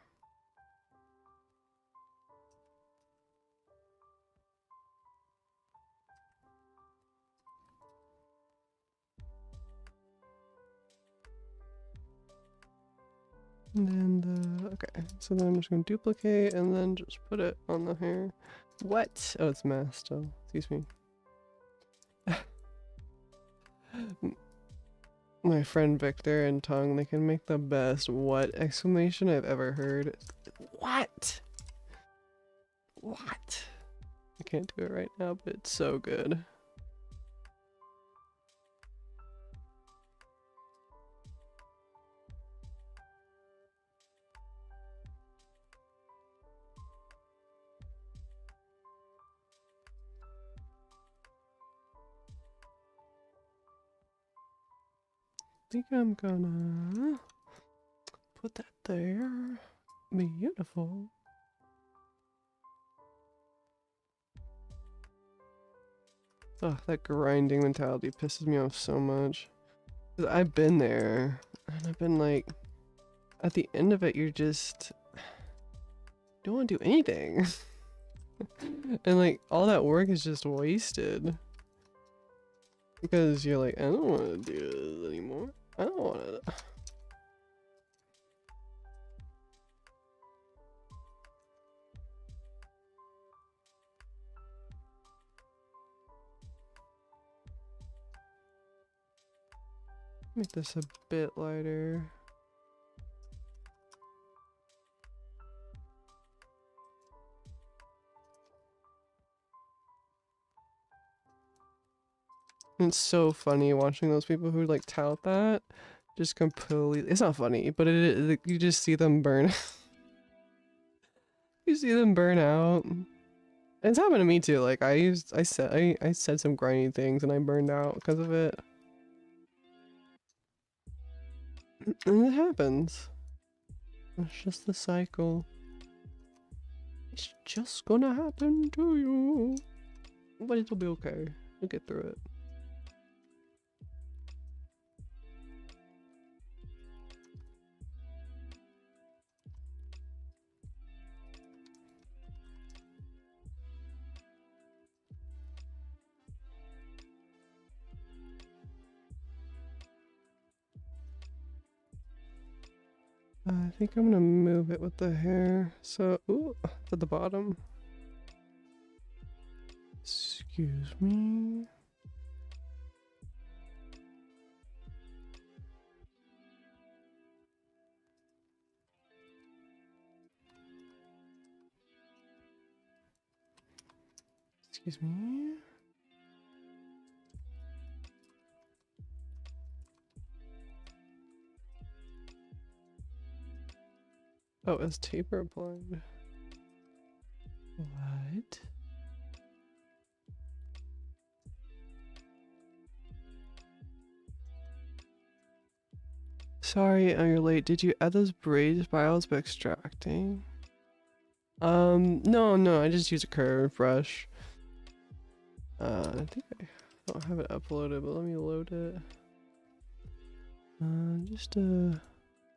And then okay, so then I'm just gonna duplicate and then just put it on the hair. What? Oh, it's masked still. Excuse me. My friend Victor and Tongue, they can make the best what exclamation I've ever heard. What? What? I can't do it right now, but it's so good. I think I'm gonna put that there. Beautiful. Oh, that grinding mentality pisses me off so much. 'Cause I've been there, and I've been like, at the end of it, you're just don't want to do anything. And like, all that work is just wasted. Because you're like, I don't want to do this anymore. I don't want to. Make this a bit lighter. It's so funny watching those people who like tout that. Just completely. It's not funny, but you just see them burn. You see them burn out. It's happened to me too. Like I said some grindy things and I burned out because of it. And it happens. It's just the cycle. It's just gonna happen to you. But it'll be okay. You'll get through it. I think I'm gonna move it with the hair. So, ooh, to the bottom. Excuse me. Excuse me. Oh, it's taper applied. What? Sorry, you're late. Did you add those braided files by extracting? No, I just use a curve brush. I think I don't have it uploaded, but let me load it.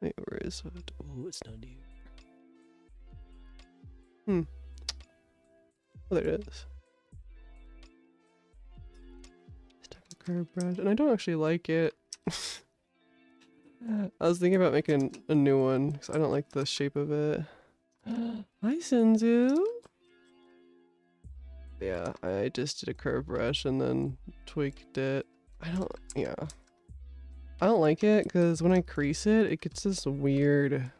Wait, where is it? Oh, it's not here. Oh, there it is. curve brush, and I don't actually like it. I was thinking about making a new one because I don't like the shape of it. Hi, Senzu. Yeah, I just did a curve brush and then tweaked it. I don't like it because when I crease it, it gets this weird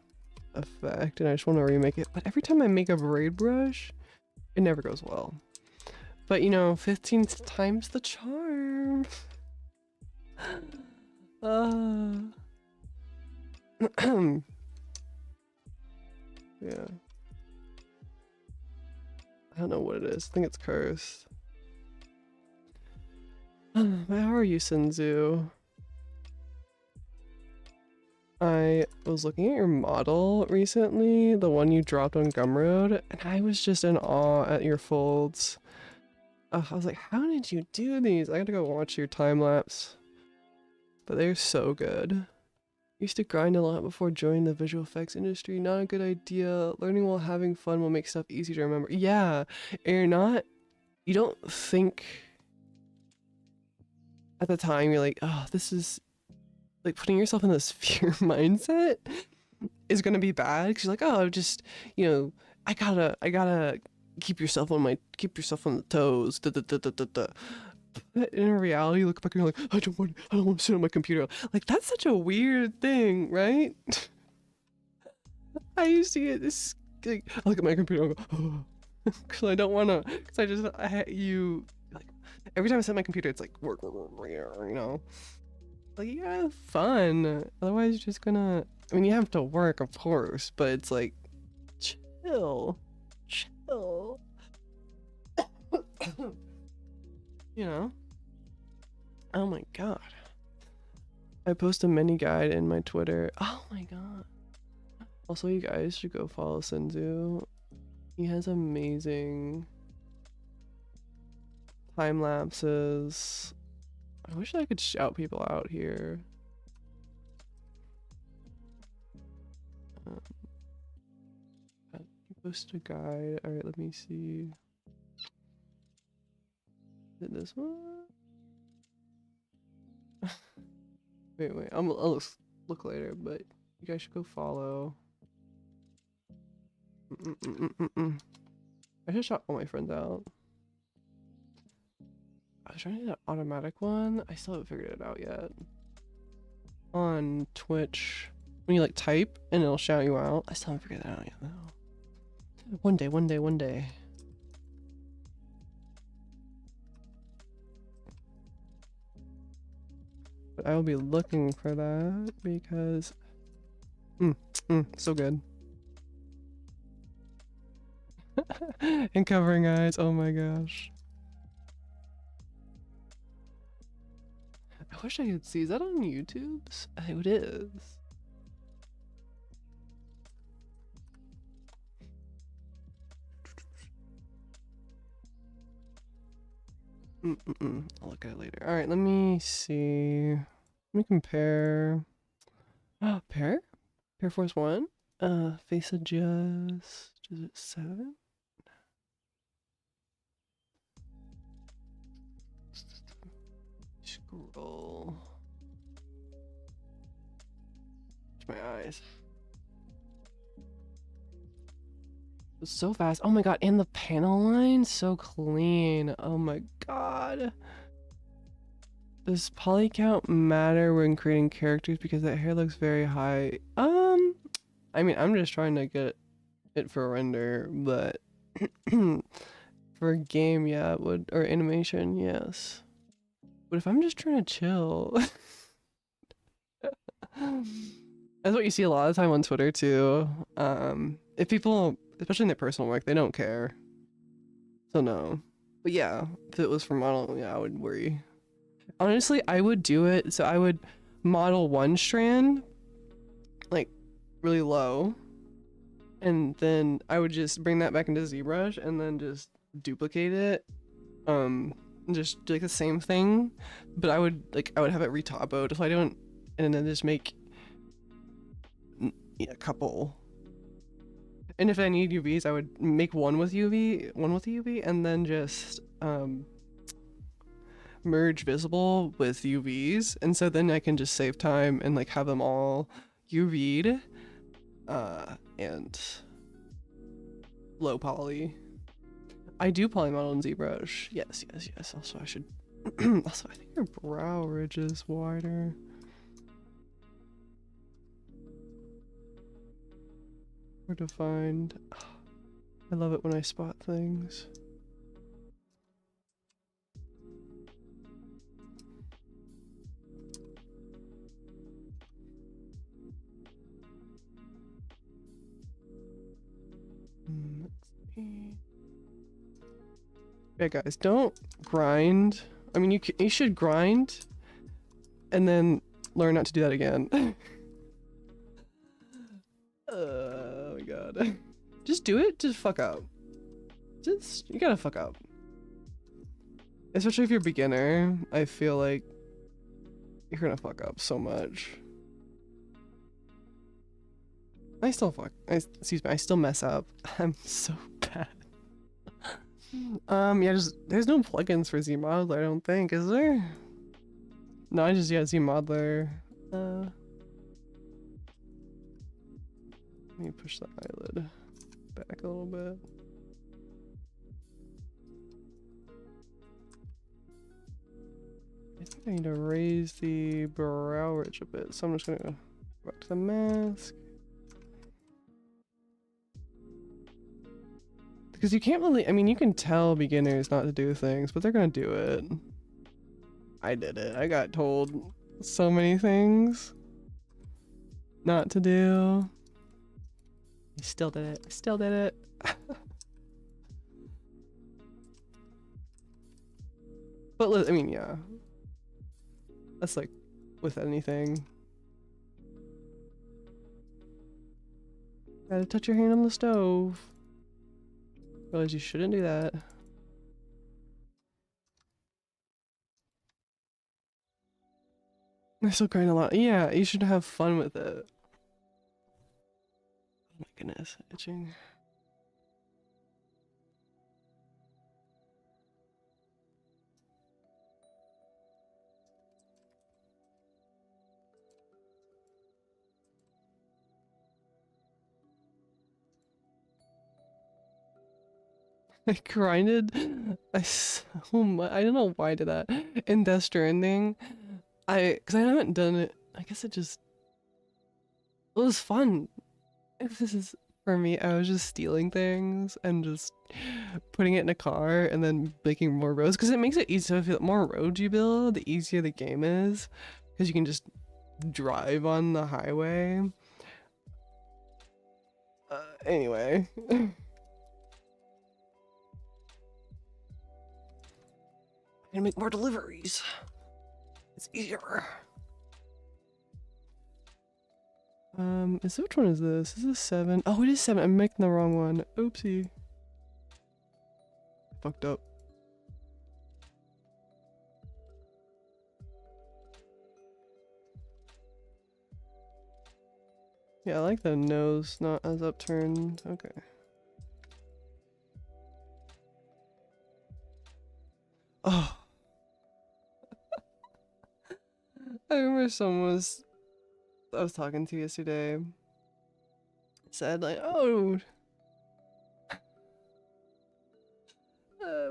effect and I just want to remake it. But every time I make a braid brush, it never goes well. But you know, 15th time's the charm. Yeah. I don't know what it is. I think it's cursed. How are you, Senzu? I was looking at your model recently, the one you dropped on Gumroad, and I was just in awe at your folds. I was like, how did you do these? I gotta go watch your time lapse. But they're so good. Used to grind a lot before joining the visual effects industry. Not a good idea. Learning while having fun will make stuff easy to remember. Yeah, and you don't think at the time, you're like, oh, this is like putting yourself in this fear mindset is gonna be bad. Because you're like, oh, just, you know, I gotta keep yourself on the toes. But in reality, you look back and you're like, I don't want to sit on my computer. Like, that's such a weird thing, right? I used to get this, like, I look at my computer and go, oh, because I don't want to, because like, every time I set my computer, it's like, work, you know? Like, you gotta have fun. Otherwise, you're just gonna, I mean, you have to work, of course, but it's like, chill. You know? Oh my god. I post a mini guide in my Twitter. Oh my god. Also, you guys should go follow Senzu. He has amazing time lapses. I wish I could shout people out here. You posted a guide. Alright, let me see. Is it this one? wait, I'll look later, but you guys should go follow. I should shout all my friends out. I was trying to do that automatic one. I still haven't figured it out yet. On Twitch, when you like type and it'll shout you out. I still haven't figured that out yet though. One day. But I will be looking for that because so good. And covering eyes, oh my gosh. I wish I could see, is that on YouTube? It is. I'll look at it later. All right, let me see. Let me compare. Pair Force 1. Face adjust. Is it 7? Scroll. My eyes. It's so fast. Oh my god, and the panel line so clean. Oh my god. Does Polycount matter when creating characters because that hair looks very high? I mean, I'm just trying to get it for render, but for a game, yeah, it would, or animation, yes. But if I'm just trying to chill, that's what you see a lot of the time on Twitter too. If people, especially in their personal work, they don't care. So no. But yeah, if it was for model, yeah, I would worry. Honestly, I would do it. So I would model one strand, like really low, and then I would just bring that back into ZBrush and then just duplicate it. Just do like the same thing, but I would have it retopoed if I don't, and then just make a couple. And if I need UVs, I would make one with UV, and then just merge visible with UVs, and so then I can just save time and like have them all UV'd and low poly. I do poly model in ZBrush. Yes. Also, I should. Also, I think your brow ridge is wider. Or defined. I love it when I spot things. Let's see. Yeah, guys, don't grind. I mean, you should grind and then learn not to do that again. Oh my god. Just do it, just fuck up. You gotta fuck up. Especially if you're a beginner, I feel like you're gonna fuck up so much. I still mess up. I'm so bad. Yeah, there's no plugins for ZModeler, I don't think, is there? No, I just, yeah, ZModeler. Let me push the eyelid back a little bit. I think I need to raise the brow ridge a bit, so I'm just gonna go back to the mask. Because you can't really, I mean, you can tell beginners not to do things, but they're gonna do it. I did it. I got told so many things not to do. I still did it. I still did it. But I mean, yeah. That's like with anything. Gotta touch your hand on the stove. Realize you shouldn't do that. I still grind a lot. Yeah, you should have fun with it. Oh my goodness, itching. I grinded so much. I don't know why I did that. In Death Stranding, because I haven't done it. I guess it was fun. This is for me. I was just stealing things and just putting it in a car and then making more roads because it makes it easier. If the more roads you build, the easier the game is because you can just drive on the highway. Anyway. I'm gonna make more deliveries. It's easier. Which one is this? Is this 7? Oh, it is 7. I'm making the wrong one. Oopsie. Fucked up. Yeah, I like the nose not as upturned. Okay. Oh. I remember someone I was talking to yesterday said like, oh,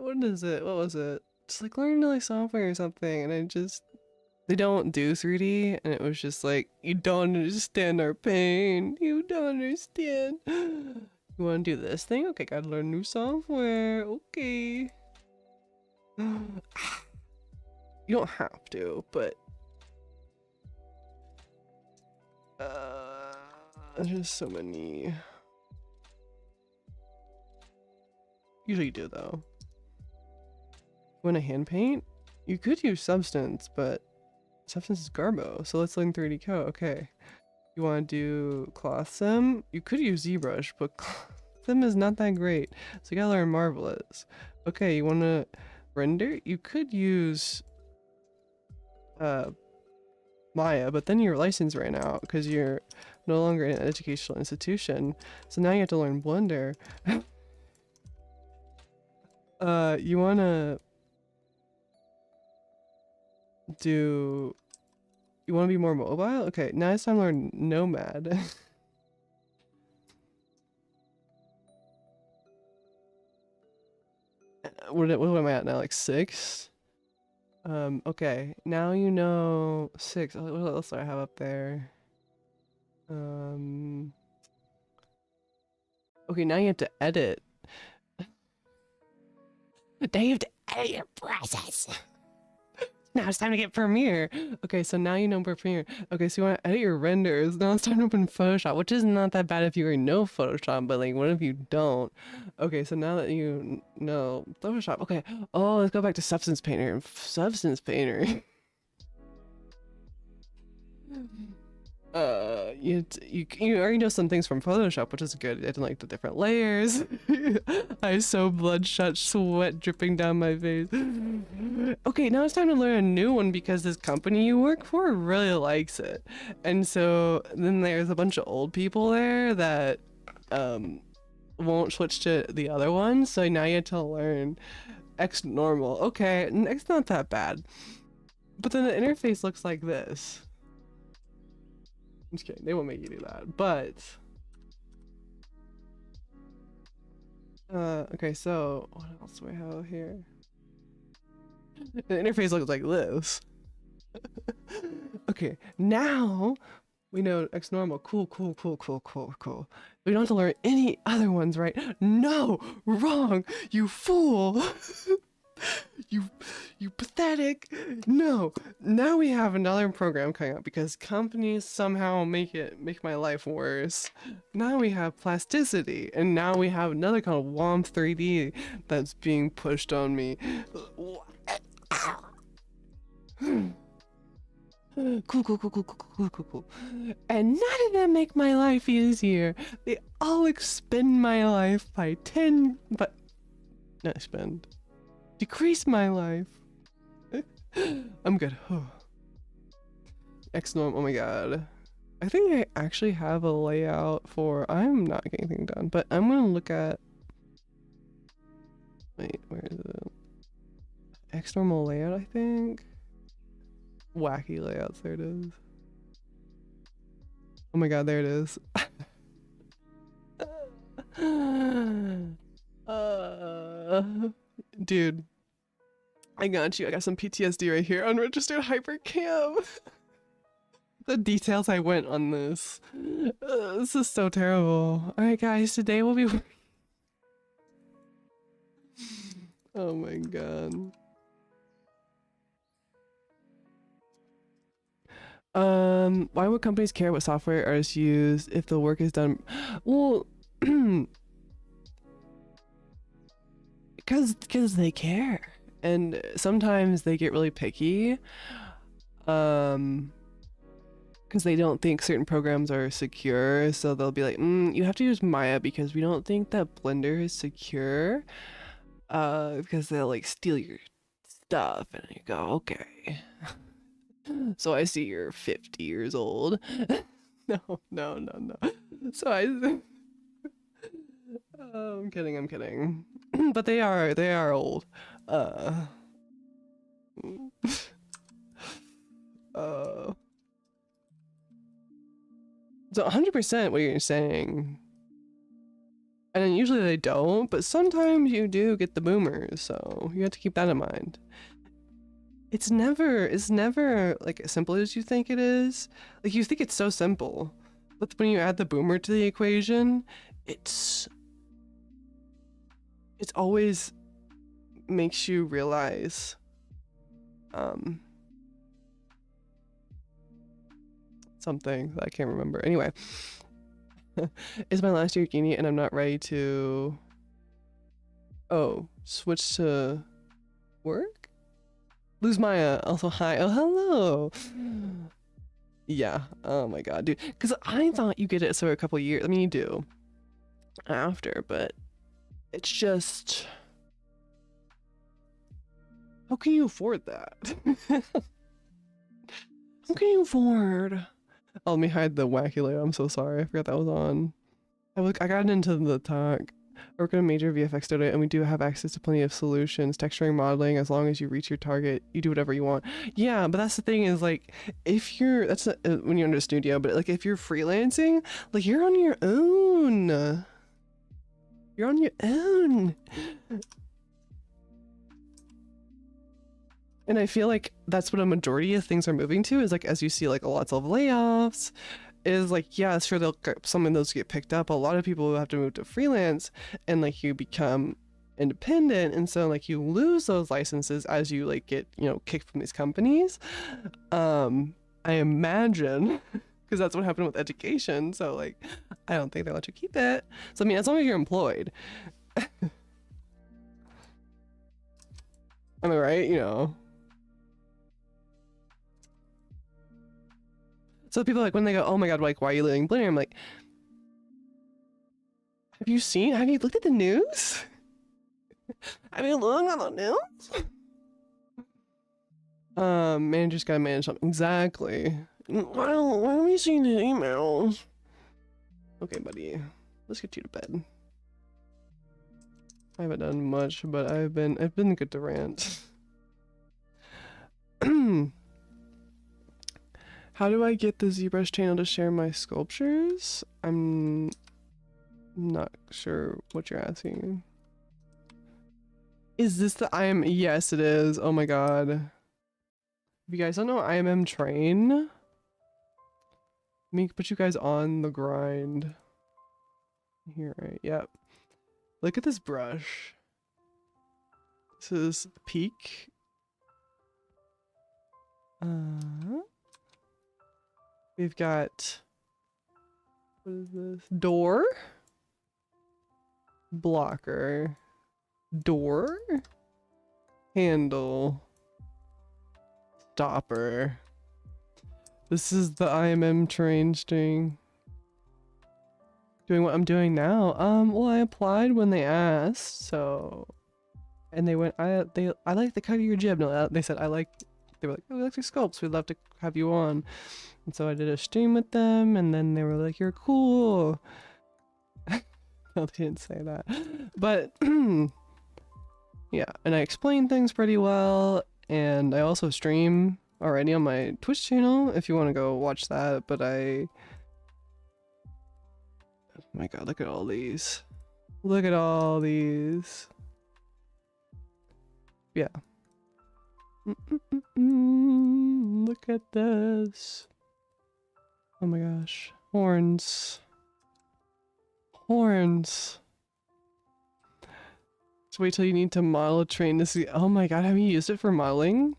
what is it? What was it? Just like learning to like software or something, and they don't do 3D, and it was just like, you don't understand our pain. You don't understand. You want to do this thing? Okay, gotta learn new software. Okay. You don't have to, but there's so many. Usually you do though. Want to hand paint? You could use Substance, but Substance is Garbo, so let's learn 3D Co. Okay. You want to do Cloth Sim? You could use ZBrush, but Cloth Sim is not that great, so you gotta learn Marvelous. Okay, you want to render? You could use Maya, but then your license ran out because you're no longer in an educational institution, so now you have to learn Blender. You wanna do you want to be more mobile? Okay, now it's time to learn Nomad. What am I at now? Like 6? Okay, now you know 6. What else do I have up there? Okay, now you have to edit. Now you have to edit your process. Now it's time to get Premiere. Okay, so now you know Premiere. Okay, so you want to edit your renders. Now it's time to open Photoshop, which is not that bad if you already know Photoshop, but like, what if you don't? Okay, so now that you know Photoshop, okay. Oh, let's go back to Substance Painter. Substance Painter. You already know some things from Photoshop, which is good. I didn't like the different layers. I so bloodshot, sweat dripping down my face. Okay, now it's time to learn a new one because this company you work for really likes it. And so then there's a bunch of old people there that won't switch to the other one. So now you have to learn X normal. Okay, it's not that bad. But then the interface looks like this. I'm just kidding, they won't make you do that, but okay, so what else do we have here? The interface looks like this. Okay, now we know X normal. Cool. We don't have to learn any other ones, right? No, wrong, you fool. You pathetic. No, now we have another program coming up because companies somehow make my life worse. Now we have plasticity, and now we have another called WOM 3D that's being pushed on me. Cool. And none of them make my life easier. They all expend my life by 10, but not expend. Decrease my life. I'm good. X norm. Oh my god. I think I actually have a layout for. I'm not getting anything done, but I'm gonna look at. Wait, where is it? X normal layout, I think. Wacky layouts. There it is. Oh my god, there it is. Dude, I got you. I got some PTSD right here. Unregistered hypercam. The details I went on this. This is so terrible. Alright guys, today we'll be oh my god. Why would companies care what software artists use if the work is done? Well, because they care, and sometimes they get really picky because they don't think certain programs are secure, so they'll be like, you have to use Maya because we don't think that Blender is secure, because they'll like steal your stuff, and you go, okay. So I see you're 50 years old. No. So I'm kidding. But they are old. So 100% what you're saying. And then usually they don't, but sometimes you do get the boomers, so you have to keep that in mind. It's never like as simple as you think it is. Like you think it's so simple, but when you add the boomer to the equation, it's always makes you realize something that I can't remember. Anyway, it's my last year at uni and I'm not ready to switch to work. Lose Maya. Also hi. Oh, hello. Yeah. Oh my god, dude. Because I thought you get it for a couple years. I mean, you do after, but it's just, how can you afford that? How can you afford? Oh, let me hide the wacky layout. I'm so sorry. I forgot that was on. I got into the talk. I work in a major VFX studio and we do have access to plenty of solutions, texturing, modeling. As long as you reach your target, you do whatever you want. Yeah, but that's the thing is like, if you're, that's not, when you're in a studio, but like if you're freelancing, like you're on your own. You're on your own. And I feel like that's what a majority of things are moving to, is like, as you see like lots of layoffs, is like, yeah, sure, some of those get picked up. A lot of people have to move to freelance and like you become independent, and so like you lose those licenses as you like get, you know, kicked from these companies. I imagine, because that's what happened with education. So like, I don't think they'll let you keep it. So I mean, as long as you're employed. Am I right? You know. So people like when they go, oh my god, like why are you living Blender? I'm like, have you looked at the news? Have you looked at the news? Manager's gotta manage something. Exactly. Well, why have you seen the emails? Okay, buddy, let's get you to bed. I haven't done much, but I've been good to rant. How do I get the ZBrush channel to share my sculptures? I'm not sure what you're asking. Is this the IM? Yes, it is. Oh my god. If you guys don't know IMM train, let me put you guys on the grind. Here, right? Yep. Look at this brush. This is peak. We've got, what is this? Door, blocker, door, handle, stopper. This is the IMM train string. Doing what I'm doing now. Well, I applied when they asked, so, and they went, I like the cut of your jib. No, they said they were like, oh, we like your sculpts. We'd love to have you on. And so I did a stream with them, and then they were like, you're cool. No, they didn't say that. But, yeah, and I explained things pretty well, and I also stream already on my Twitch channel, if you want to go watch that, but oh my god, look at all these. Look at all these. Yeah. Look at this. Oh my gosh. Horns. Horns. Just wait till you need to model a train to see. Oh my god, have you used it for modeling?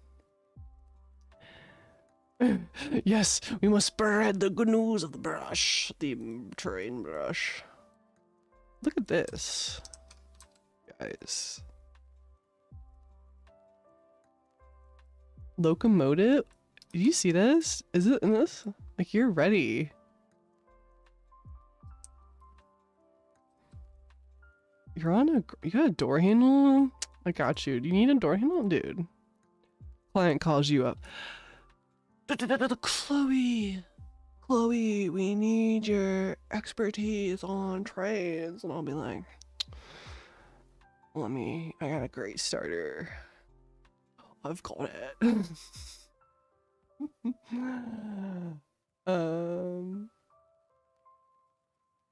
Yes, we must spread the good news of the brush. The train brush. Look at this. Guys. Locomotive? Did you see this? Is it in this? Like, you're ready. You're on you got a door handle? I got you. Do you need a door handle? Dude. Client calls you up. Chloe, we need your expertise on trains. And I'll be like, I got a great starter. I've got it.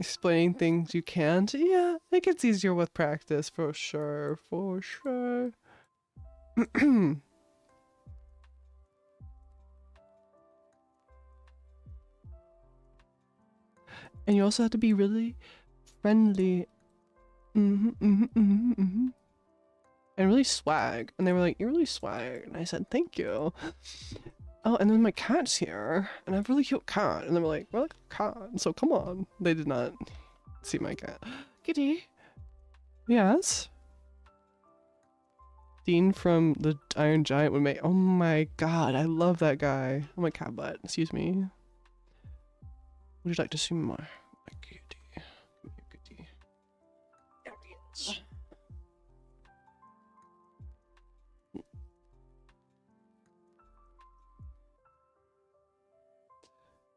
Explaining things you can't. Yeah, it gets easier with practice for sure. And you also have to be really friendly. And really swag. And they were like, you're really swag. And I said, thank you. Oh, and then my cat's here. And I have a really cute cat. And they were like, we're like a cat. So come on. They did not see my cat. Kitty. Yes. Dean from the Iron Giant would make. Oh my god. I love that guy. Oh my cat butt. Excuse me. Would you like to see my kitty? Come here, kitty. There he is.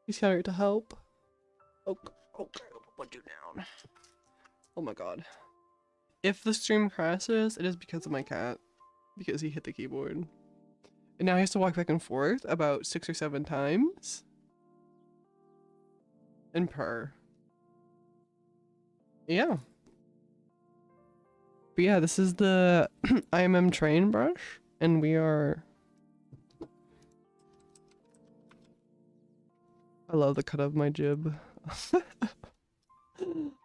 He's here to help. Okay, I'll put you down. Oh my god. If the stream crashes, it is because of my cat, because he hit the keyboard. And now he has to walk back and forth about 6 or 7 times. And purr. Yeah. But yeah, this is the IMM train brush, and we are... I love the cut of my jib.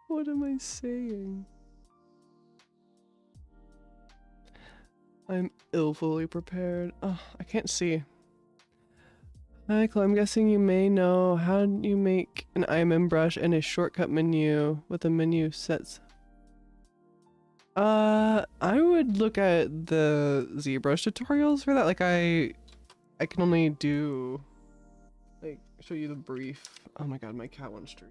What am I saying? I'm ill-fully prepared. Oh, I can't see. Michael, I'm guessing you may know how you make an IMM brush and a shortcut menu with a menu sets. I would look at the ZBrush tutorials for that. Like I can only do, like, show you the brief. Oh my god, my cat wants to.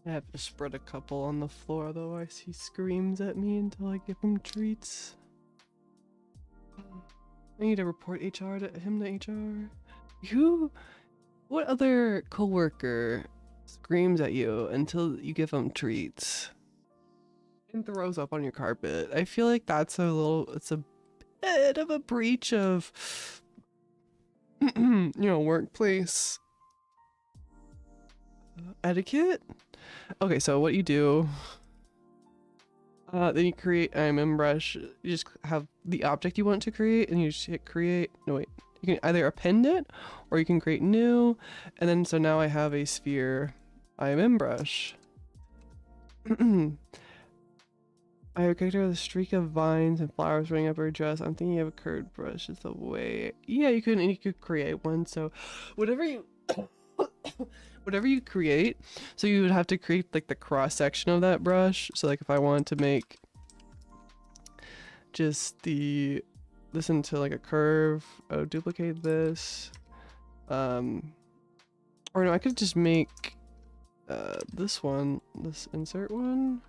I have to spread a couple on the floor, otherwise he screams at me until I give him treats. I need to report HR to him to HR. What other coworker screams at you until you give them treats and throws up on your carpet? I feel like that's it's a bit of a breach of, you know, workplace etiquette. Okay, so what you do, then you create IMM brush. You just have the object you want to create, and you just hit create. No wait, you can either append it, or you can create new. And then so now I have a sphere IMM brush. I have a character with a streak of vines and flowers running up her dress. I'm thinking of a curved brush is the way. Yeah, you could create one. So whatever you whatever you create, so you would have to create like the cross section of that brush. So like if I wanted to make just this into like a curve, I would duplicate this. Or no, I could just make this insert one,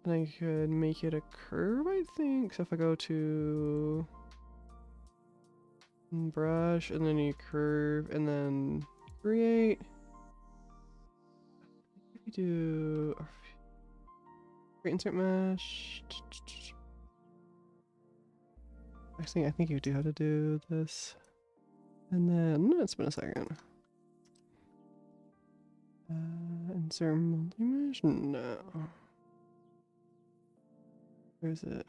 and I could make it a curve, I think. So if I go to brush and then you curve and then create, we do create insert mesh. Actually, I think you do have to do this, and then it's been a second. Insert multi-mesh? No. Where is it?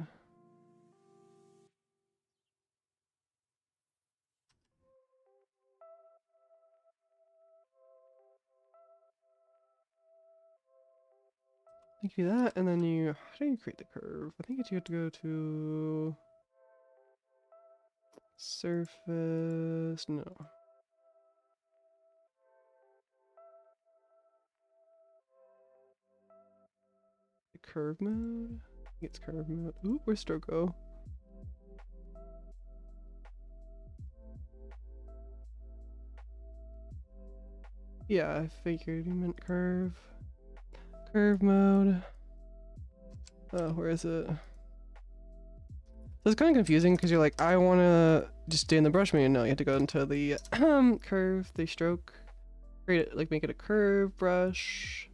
You do that, and then how do you create the curve? I think you have to go to surface, no. The curve mode? I think it's curve mode. Ooh, where's stroke go? Yeah, I figured you meant curve. Curve mode. Oh, where is it? So it's kind of confusing because you're like, I want to just stay in the brush menu. No, you have to go into the curve, the stroke, create it, like make it a curve brush.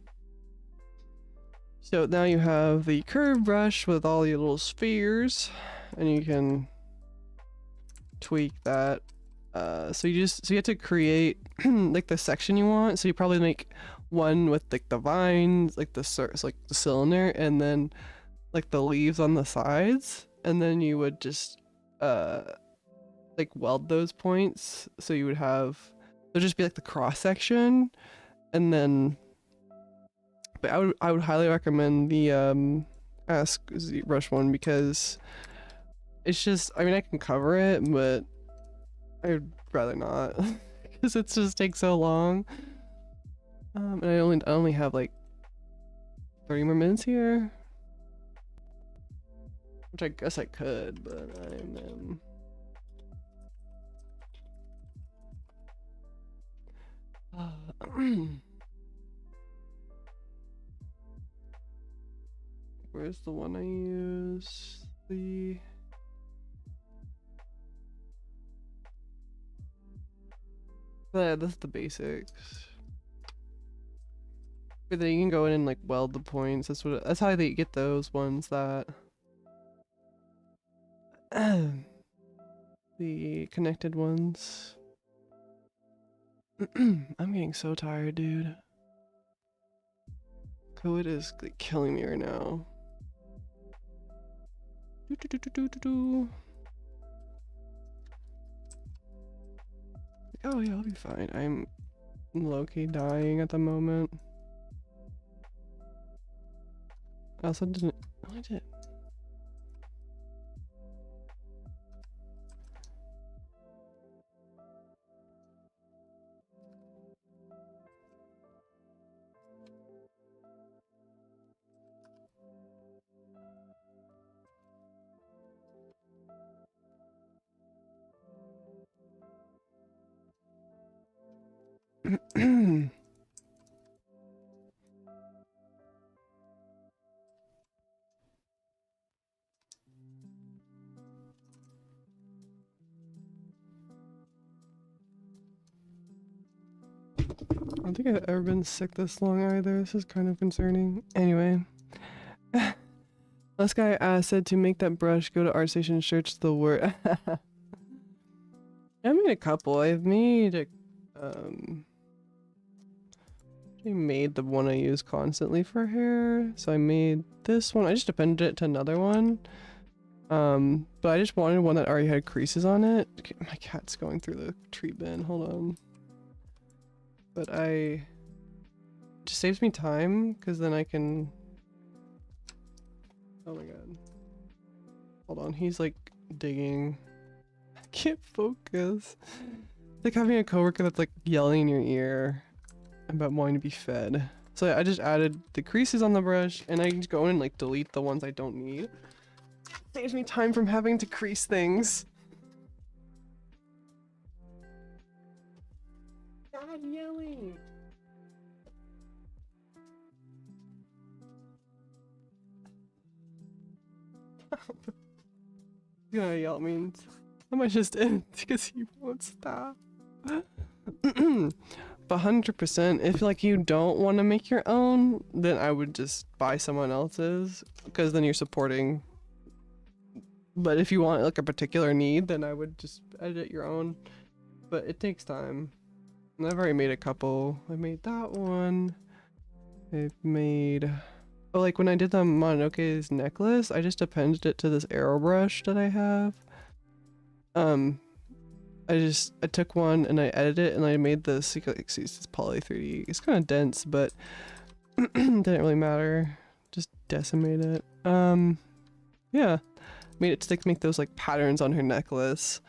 So now you have the curve brush with all your little spheres, and you can tweak that. So you have to create like the section you want. So you probably make one with like the vines, like the cylinder, and then like the leaves on the sides, and then you would just like weld those points. So you would have, there'd just be like the cross section, and then. But I would highly recommend the Ask ZBrush one because it's just, I mean, I can cover it, but I'd rather not because it just takes so long. And I only have like 30 more minutes here, which I guess I could, but I'm Where's the one I use? That's the basics. But then you can go in and like weld the points. That's how they get those ones that the connected ones. I'm getting so tired, dude. Code is like killing me right now. Oh yeah, I'll be fine. I'm low-key dying at the moment. I also didn't. Oh, I did. I don't think I've ever been sick this long either. This is kind of concerning. Anyway. Last guy said to make that brush, go to ArtStation, search the word. I made a couple. I've made a, I made the one I use constantly for hair. So I made this one. I just appended it to another one. But I just wanted one that already had creases on it. Okay, my cat's going through the tree bin. Hold on. But it just saves me time because then I can. Oh my god. Hold on, he's like digging. I can't focus. It's like having a coworker that's like yelling in your ear about wanting to be fed. So I just added the creases on the brush and I can just go in and like delete the ones I don't need. Saves me time from having to crease things. God, yelling. He's gonna yell at me. I might just end because he won't stop. But 100%, if like you don't want to make your own, then I would just buy someone else's because then you're supporting. But if you want like a particular need, then I would just edit your own. But it takes time. And I've already made a couple. I made that one. I've made. Oh, like when I did the Mononoke's necklace, I just appended it to this arrow brush that I have. I took one and I edited it and I made this. You can see this Poly 3D. It's kind of dense, but didn't really matter. Just decimate it. Yeah, made it to like make those like patterns on her necklace.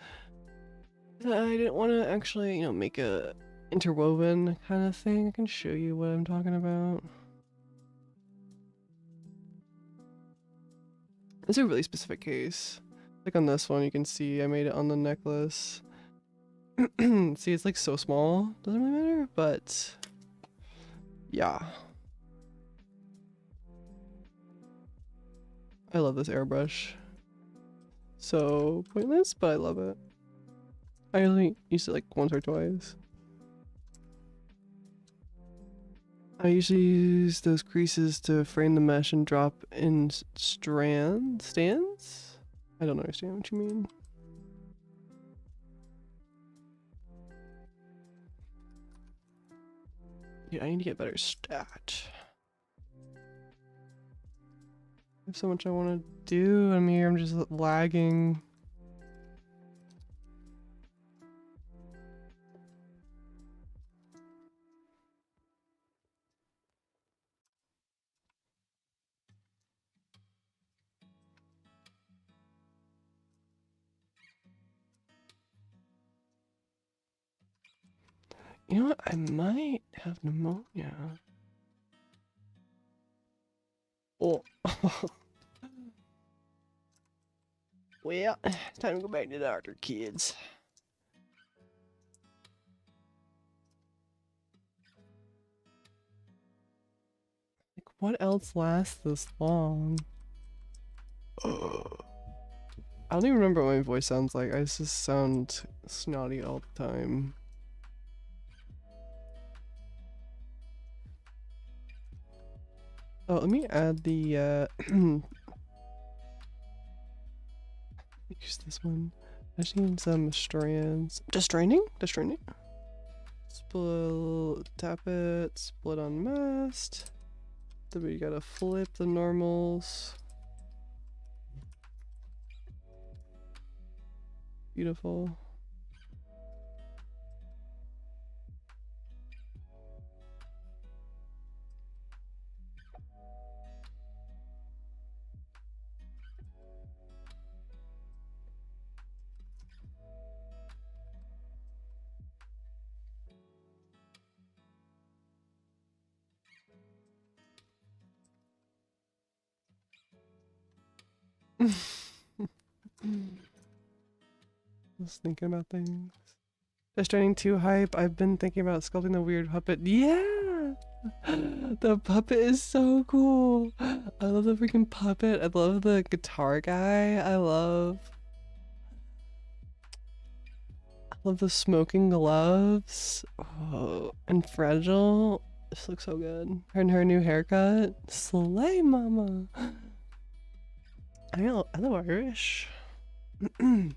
I didn't want to actually, you know, make a interwoven kind of thing. I can show you what I'm talking about. It's a really specific case. Like on this one, you can see I made it on the necklace. See, it's like so small. Doesn't really matter, but yeah. I love this airbrush. So pointless, but I love it. I only used it like once or twice. I usually use those creases to frame the mesh and drop in stands? I don't understand what you mean. Yeah, I need to get better stat. There's so much I want to do. I'm here, I'm just lagging. You know what? I might have pneumonia. Oh. Well, it's time to go back to the doctor, kids. Like, what else lasts this long? I don't even remember what my voice sounds like. I just sound snotty all the time. Oh, let me add the use this one. I just need some strands. Distraining? Split, tap it, split unmasked. Then we gotta flip the normals. Beautiful. Just thinking about things. Just turning too hype. I've been thinking about sculpting the weird puppet. Yeah! The puppet is so cool. I love the freaking puppet. I love the guitar guy. I love the smoking gloves. Oh, and Fragile. This looks so good. Her and her new haircut. Slay mama. I love Irish. Yeah.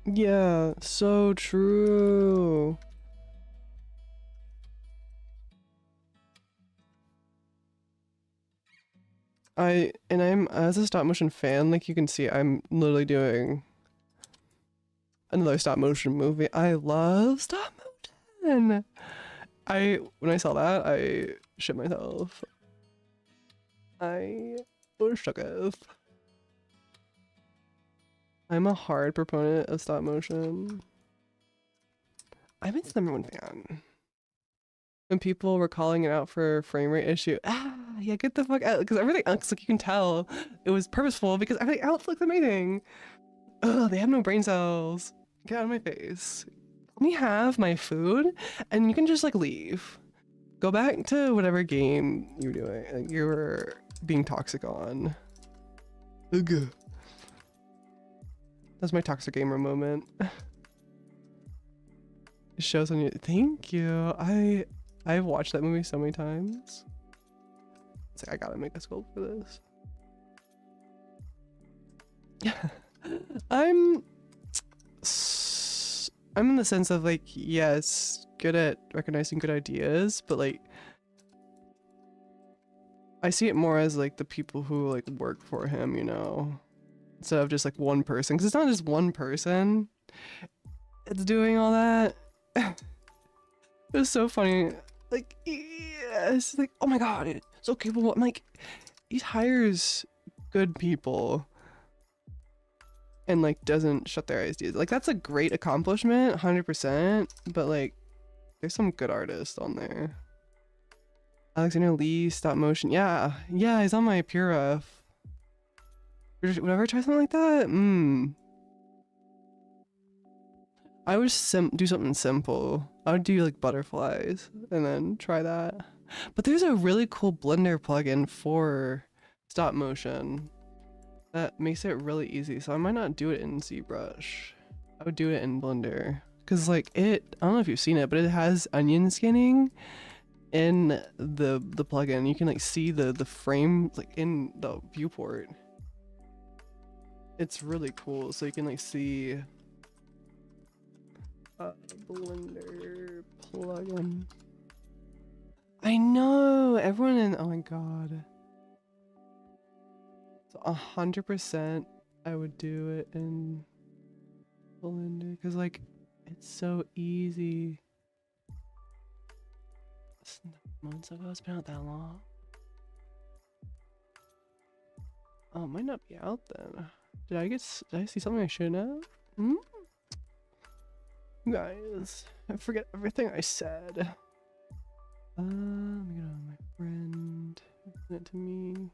Yeah, so true. I'm as a stop motion fan, like you can see I'm literally doing another stop motion movie. I love stop motion. When I saw that, I shit myself. I was shook off. I'm a hard proponent of stop motion. I'm its #1 fan. When people were calling it out for frame rate issue, yeah, get the fuck out, because everything else, like you can tell, it was purposeful because everything else looks amazing. Ugh, they have no brain cells. Get out of my face. Let me have my food, and you can just like leave. Go back to whatever game you're doing, like you were being toxic on. Ugh. That's my toxic gamer moment. It shows on you. Thank you. I've watched that movie so many times. It's like I gotta make a sculpt for this. I'm in the sense of like, yes, good at recognizing good ideas, but like I see it more as like the people who like work for him, you know, instead of just like one person, because it's not just one person it's doing all that. It was so funny. Like, yeah, it's like, oh my god, it's so capable. I'm like, he hires good people and like doesn't shut their eyes, dude. Like that's a great accomplishment, 100%, but like there's some good artists on there. Alexander Lee, stop motion. Yeah, he's on my pure F. Would I ever try something like that? I would do something simple. I would do like butterflies and then try that. But there's a really cool Blender plugin for stop motion that makes it really easy. So I might not do it in ZBrush. I would do it in Blender. Cause like I don't know if you've seen it, but it has onion skinning in the plugin. You can like see the frame like in the viewport. It's really cool. So you can like see Blender plugin. I know everyone in, oh my god. So 100% I would do it in Blender because like it's so easy. It's months ago, it's been out that long. Oh, it might not be out then. Did I see something I shouldn't have? Guys, I forget everything I said. Let me get on my friend. Send it to me.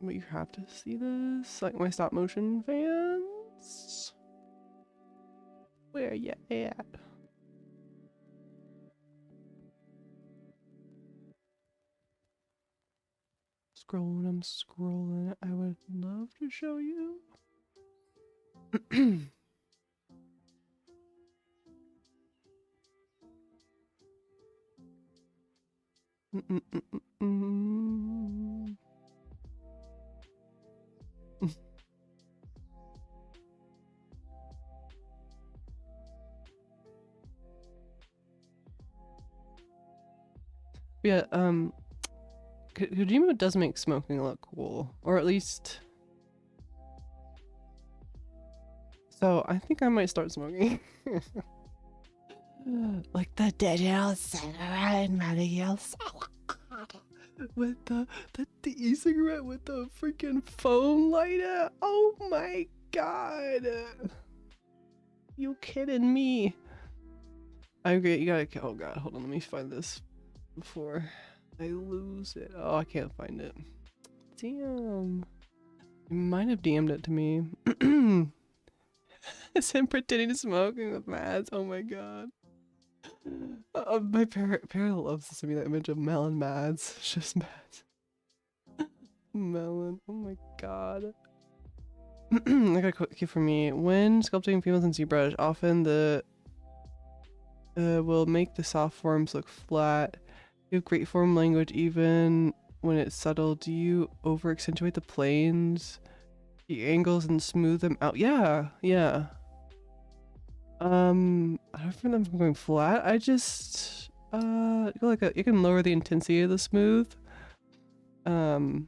But you have to see this, like my stop motion fans. Where you at? Scrolling, I'm scrolling. I would love to show you. Yeah, Kojima does make smoking look cool, or at least. So I think I might start smoking. Like the digital cigarette and Matthias. With the e-cigarette with the freaking foam lighter. Oh my god. You kidding me? I agree, you gotta, oh god, hold on, let me find this before I lose it. Oh, I can't find it. Damn. You might have DM'd it to me. It's him pretending to smoking with Mads. Oh my god. My parent loves to send me that image of Mel and Mads. It's just Mads. Melon. Oh my god. I got a quote for me. When sculpting females in ZBrush, often the will make the soft forms look flat. You have great form language even when it's subtle. Do you over accentuate the planes, the angles, and smooth them out? Yeah. I don't prevent them from going flat. I just you can lower the intensity of the smooth. So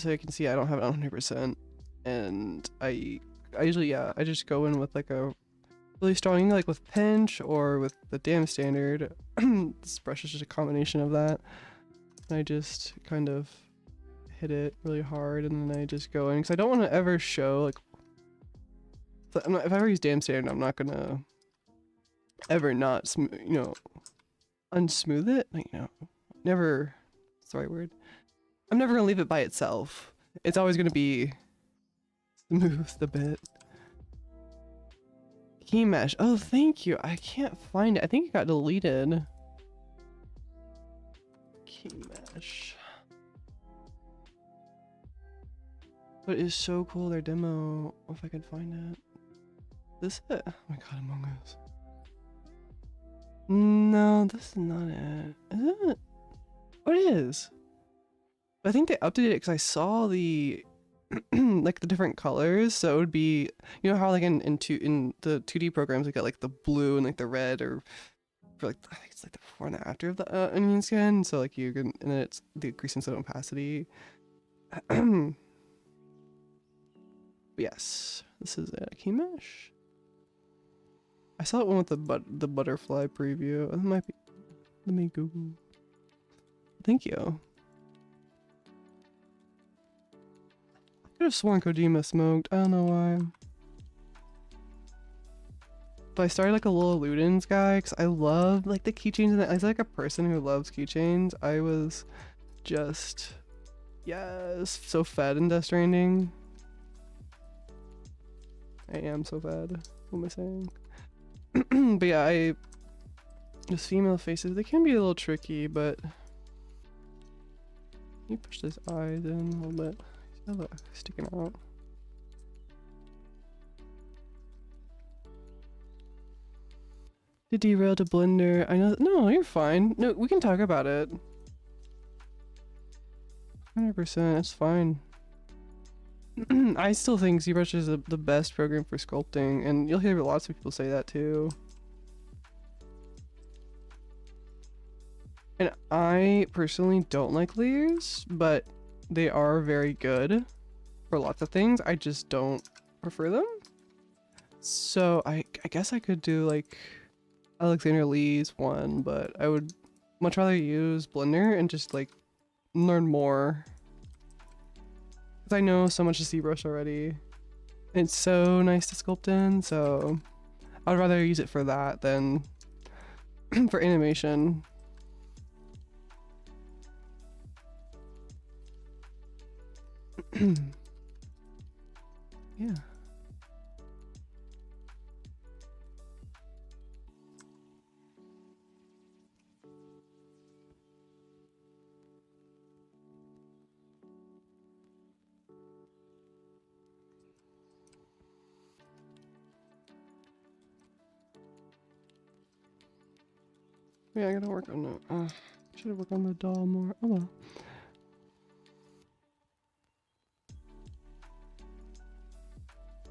you can see I don't have it on 100%, and I usually I just go in with like a really strong, like with pinch or with the dam standard. This brush is just a combination of that. And I just kind of hit it really hard, and then I just go in because I don't want to ever show like. If I ever use dam standard, I'm not gonna ever not unsmooth it. Like, never. That's the right word. I'm never gonna leave it by itself. It's always gonna be smoothed a bit. Key mesh. Oh, thank you. I can't find it. I think it got deleted. Key mesh. But it's so cool, their demo. If I could find it. This it? Oh my god, Among Us. No, this is not it. Is it? What is? I think they updated it because I saw the like the different colors. So it would be, you know how like in the 2D programs we got like the blue and like the red, or for like I think it's like the before and the after of the onion skin. So like you can, and then it's the increasing of opacity. Yes, this is it. Key mesh. I saw it one with the butterfly preview. That might be. Let me Google. Thank you. I could have sworn Kojima smoked. I don't know why. But I started like a little Ludens guy because I love like the keychains, and I was like a person who loves keychains. I was just so fed in Death Stranding. I am so fed. What am I saying? But yeah, just female faces, they can be a little tricky, but you push his eyes in a little bit. He's got that sticking out. To derail to Blender. I know. No, you're fine. No, we can talk about it. 100%. It's fine. I still think ZBrush is the best program for sculpting, and you'll hear lots of people say that too. And I personally don't like layers, but they are very good for lots of things. I just don't prefer them. So I guess I could do like Alexander Lee's one, but I would much rather use Blender and just like learn more. Because I know so much of ZBrush already. It's so nice to sculpt in, so I'd rather use it for that than for animation. Yeah. Yeah, I gotta work on that. Should have worked on the doll more. Oh well.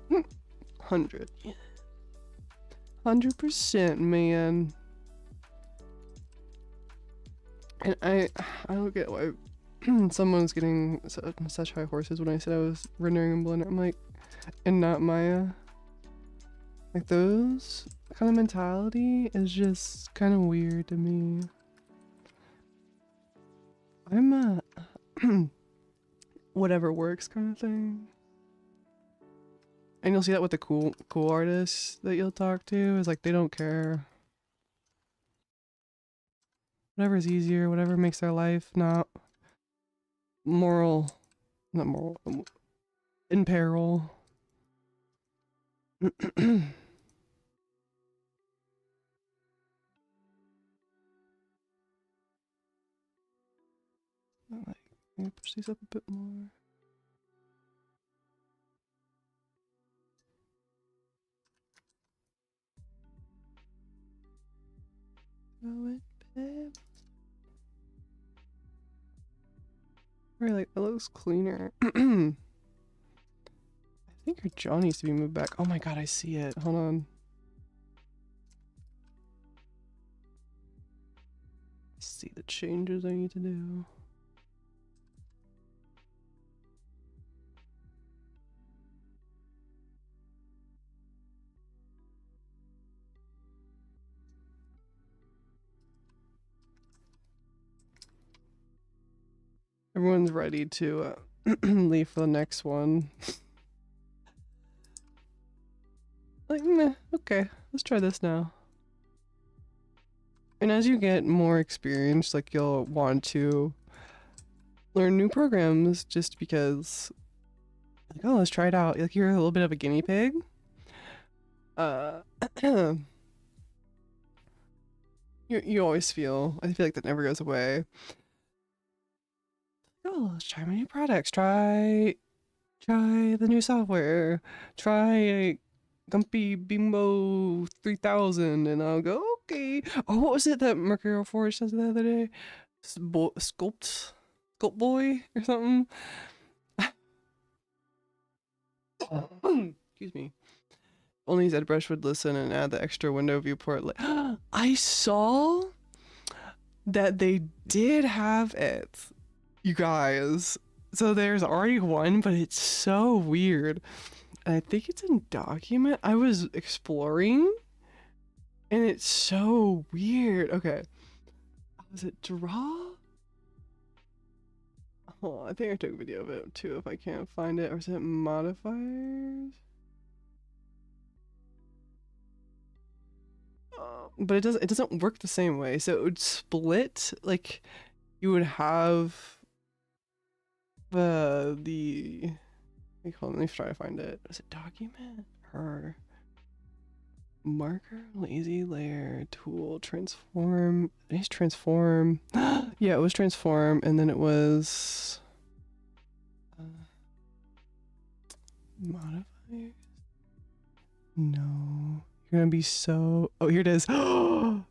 Hmm. 100. 100%, man. And I don't get why someone's getting such high horses when I said I was rendering in Blender. I'm like, and not Maya. Like those kind of mentality is just kind of weird to me. I'm a whatever works kind of thing. And you'll see that with the cool artists that you'll talk to, is like they don't care. Whatever's easier, whatever makes their life not moral, not moral, in peril. Like, let me push these up a bit more. Really, it looks cleaner. I think your jaw needs to be moved back. Oh my god, I see it. Hold on. See the changes I need to do. Everyone's ready to leave for the next one. Like, meh, okay, let's try this now. And as you get more experience, like you'll want to learn new programs just because, like, oh, let's try it out. Like you're a little bit of a guinea pig. You always feel, I feel like that never goes away. Oh, let's try my new products. Try the new software. Try Gumpy Bimbo 3000, and I'll go, okay. Oh, what was it that Mercurial Forge says the other day? Sculpt Boy or something? Excuse me. Only ZBrush would listen and add the extra window viewport. I saw that they did have it, you guys. So there's already one, but it's so weird. And I think it's in document. I was exploring and it's so weird. Okay. Was it draw? Oh, I think I took a video of it too if I can't find it. Or is it modifiers? But it doesn't work the same way. So it would split, like you would have the like, hold on, let me try to find it. Was it document or marker, lazy layer, tool, transform? It's transform. Yeah, it was transform, and then it was modifiers. No, you're gonna be so. Oh, here it is.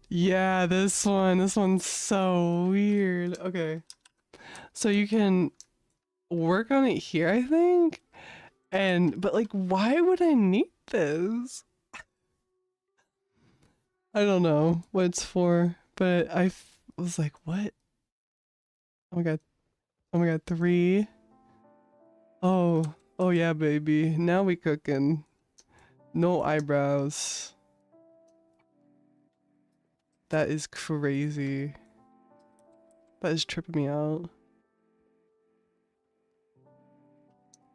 Yeah, this one's so weird. Okay, so you can work on it here, I think. But like, why would I need this? I don't know what it's for, but I was like, what? Oh my god, 3. Oh yeah, baby. Now we cooking. No eyebrows. That is crazy. That is tripping me out.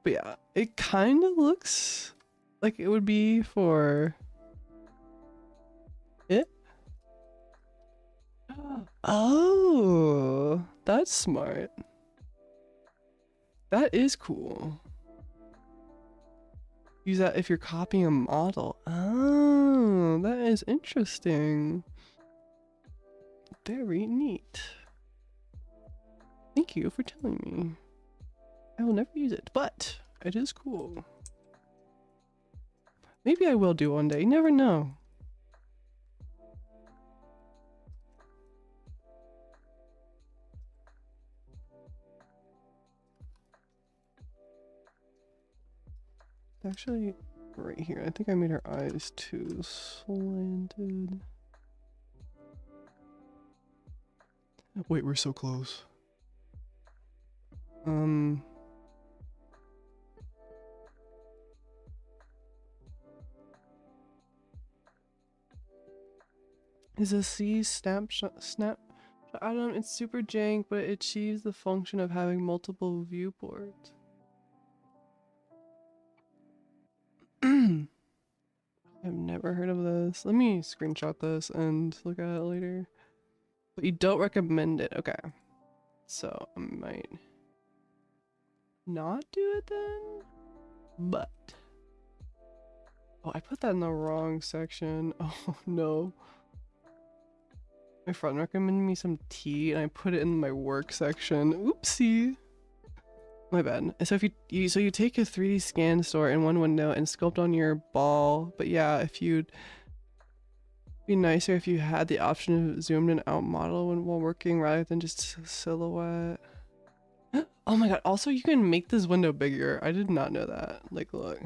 But yeah, it kind of looks Like it would be for it. Oh, that's smart. That is cool. Use that if you're copying a model. Oh, that is interesting. Very neat. Thank you for telling me. I will never use it, but it is cool. Maybe I will do one day. You never know. Actually, right here. I think I made her eyes too slanted. Wait, we're so close. Is a C snapshot item? It's super jank, but it achieves the function of having multiple viewports. I've never heard of this. Let me screenshot this and look at it later. But you don't recommend it. Okay. So I might not do it then. But oh, I put that in the wrong section. Oh no. My friend recommended me some tea and I put it in my work section. Oopsie. My bad. So if you take a 3D scan store in one window and sculpt on your ball. But yeah, if you'd be nicer if you had the option of zoomed in out model while working rather than just silhouette. Oh my god, also you can make this window bigger. I did not know that. Like look.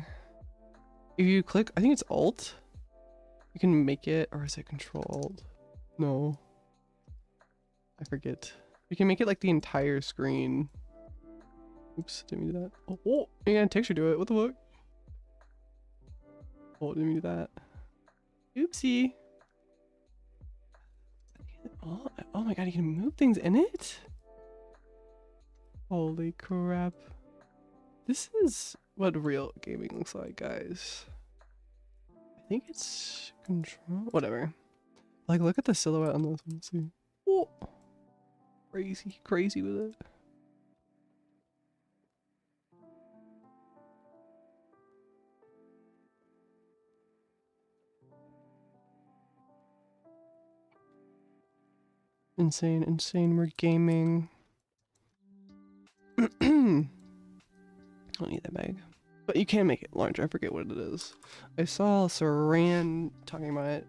If you click, I think it's Alt. You can make it, or is it Control Alt? No. I forget. You can make it like the entire screen. Oops, didn't mean to do that. Oh, you got a texture to it. What the fuck? Oh, didn't mean to do that. Oopsie. Oh my god, you can move things in it? Holy crap. This is what real gaming looks like, guys. I think it's control. Whatever. Like, look at the silhouette on this one. Let's see. Oh, crazy with it. Insane. We're gaming. I don't need that bag. But you can make it larger. I forget what it is. I saw Saran talking about it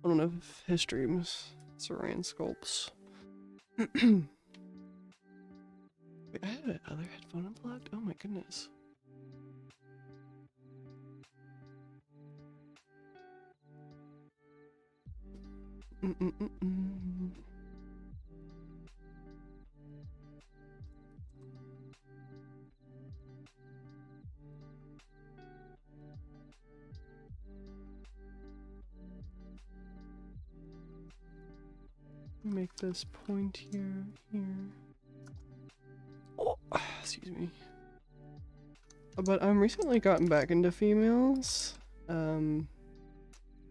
on one of his streams. Saran sculpts. Wait, I had another headphone unplugged? Oh my goodness. Make this point here. Oh, excuse me. But I'm recently gotten back into females.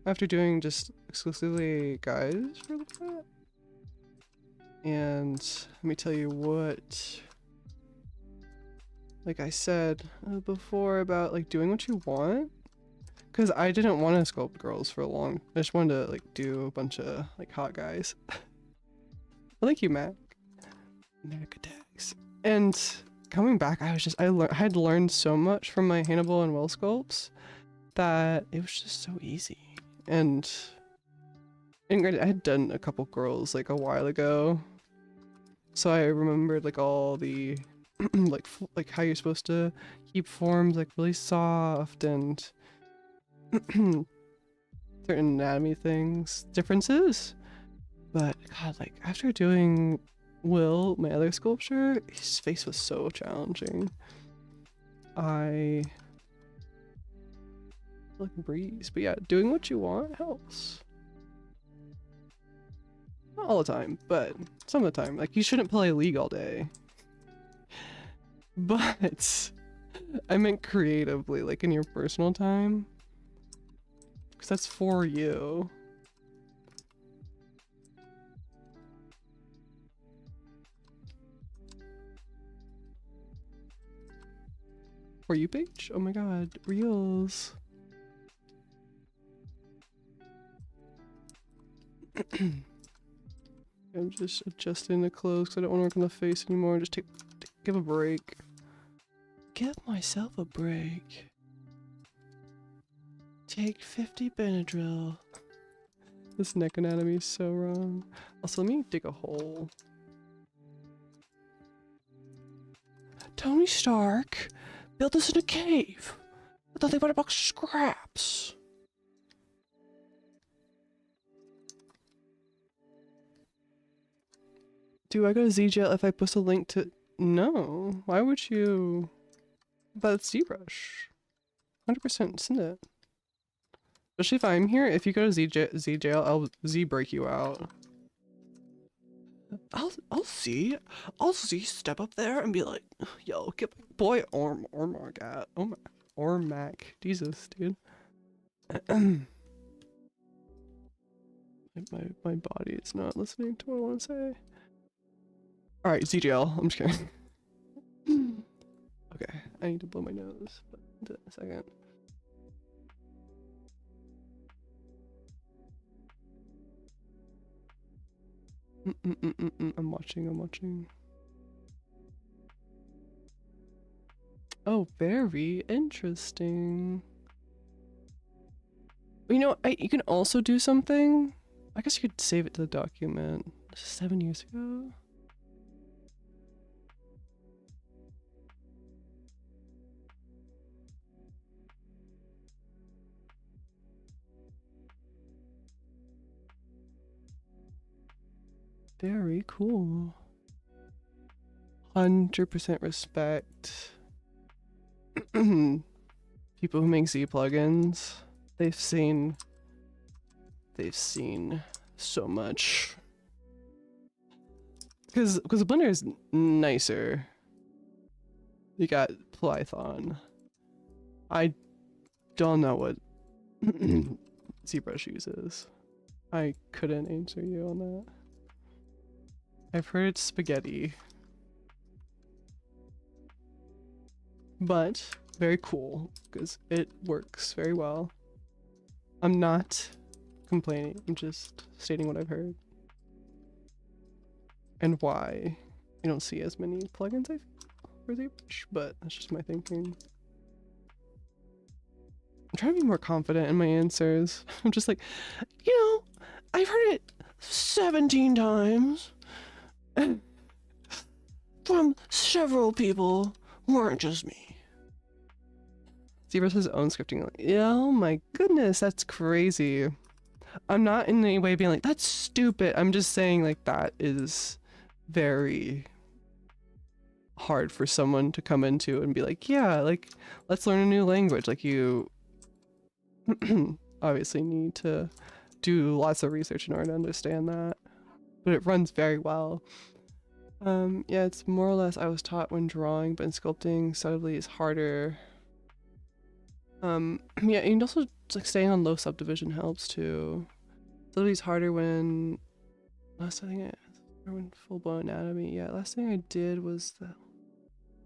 After doing just exclusively guys for a little bit. And let me tell you what, like I said before about like doing what you want. Because I didn't want to sculpt girls for long. I just wanted to like do a bunch of like hot guys. Well, thank you, Mac attacks. And coming back, I had learned so much from my Hannibal and Will sculpts that it was just so easy. And granted, I had done a couple girls like a while ago, so I remembered like all the like how you're supposed to keep forms like really soft and certain anatomy differences. But god, like after doing Will, my other sculpture, his face was so challenging. I like breeze, but yeah, doing what you want helps. Not all the time, but some of the time. Like you shouldn't play League all day. But I meant creatively, like in your personal time. Because that's for you. For you page? Oh my god, reels. I'm just adjusting the clothes because I don't want to work on the face anymore. Just give a break. Give myself a break. Take 50 Benadryl. This neck anatomy is so wrong. Also, let me dig a hole. Tony Stark built this in a cave. I thought they bought a box of scraps. Do I go to ZGL if I post a link to... No. Why would you... That's ZBrush. 100% send it. Especially if I'm here, if you go to ZGL, I'll Z-break you out. I'll see step up there and be like, yo, get my boy Ormac at. Oh my, Ormac. Jesus, dude. my body is not listening to what I want to say. Alright, ZGL. I'm just kidding. Okay, I need to blow my nose, but in a second. I'm watching. Oh, very interesting. You know, you can also do something. I guess you could save it to the document. 7 years ago. Very cool. 100% respect. People who make Z plugins, they've seen so much. Because Blender is nicer. You got Python. I don't know what ZBrush uses. I couldn't answer you on that. I've heard it's spaghetti. But very cool because it works very well. I'm not complaining, I'm just stating what I've heard. And why I don't see as many plugins I feel for ZBrush, but that's just my thinking. I'm trying to be more confident in my answers. I'm just like, you know, I've heard it 17 times. From several people who aren't just me. ZBrush has his own scripting. Oh my goodness, that's crazy. I'm not in any way being like, that's stupid. I'm just saying like that is very hard for someone to come into and be like, yeah, like let's learn a new language. Like you obviously need to do lots of research in order to understand that. But it runs very well. Yeah, it's more or less I was taught when drawing, but in sculpting, subtly is harder. Yeah, and also like staying on low subdivision helps too. Subtlety is harder when last thing I when full blown anatomy. Yeah, last thing I did was the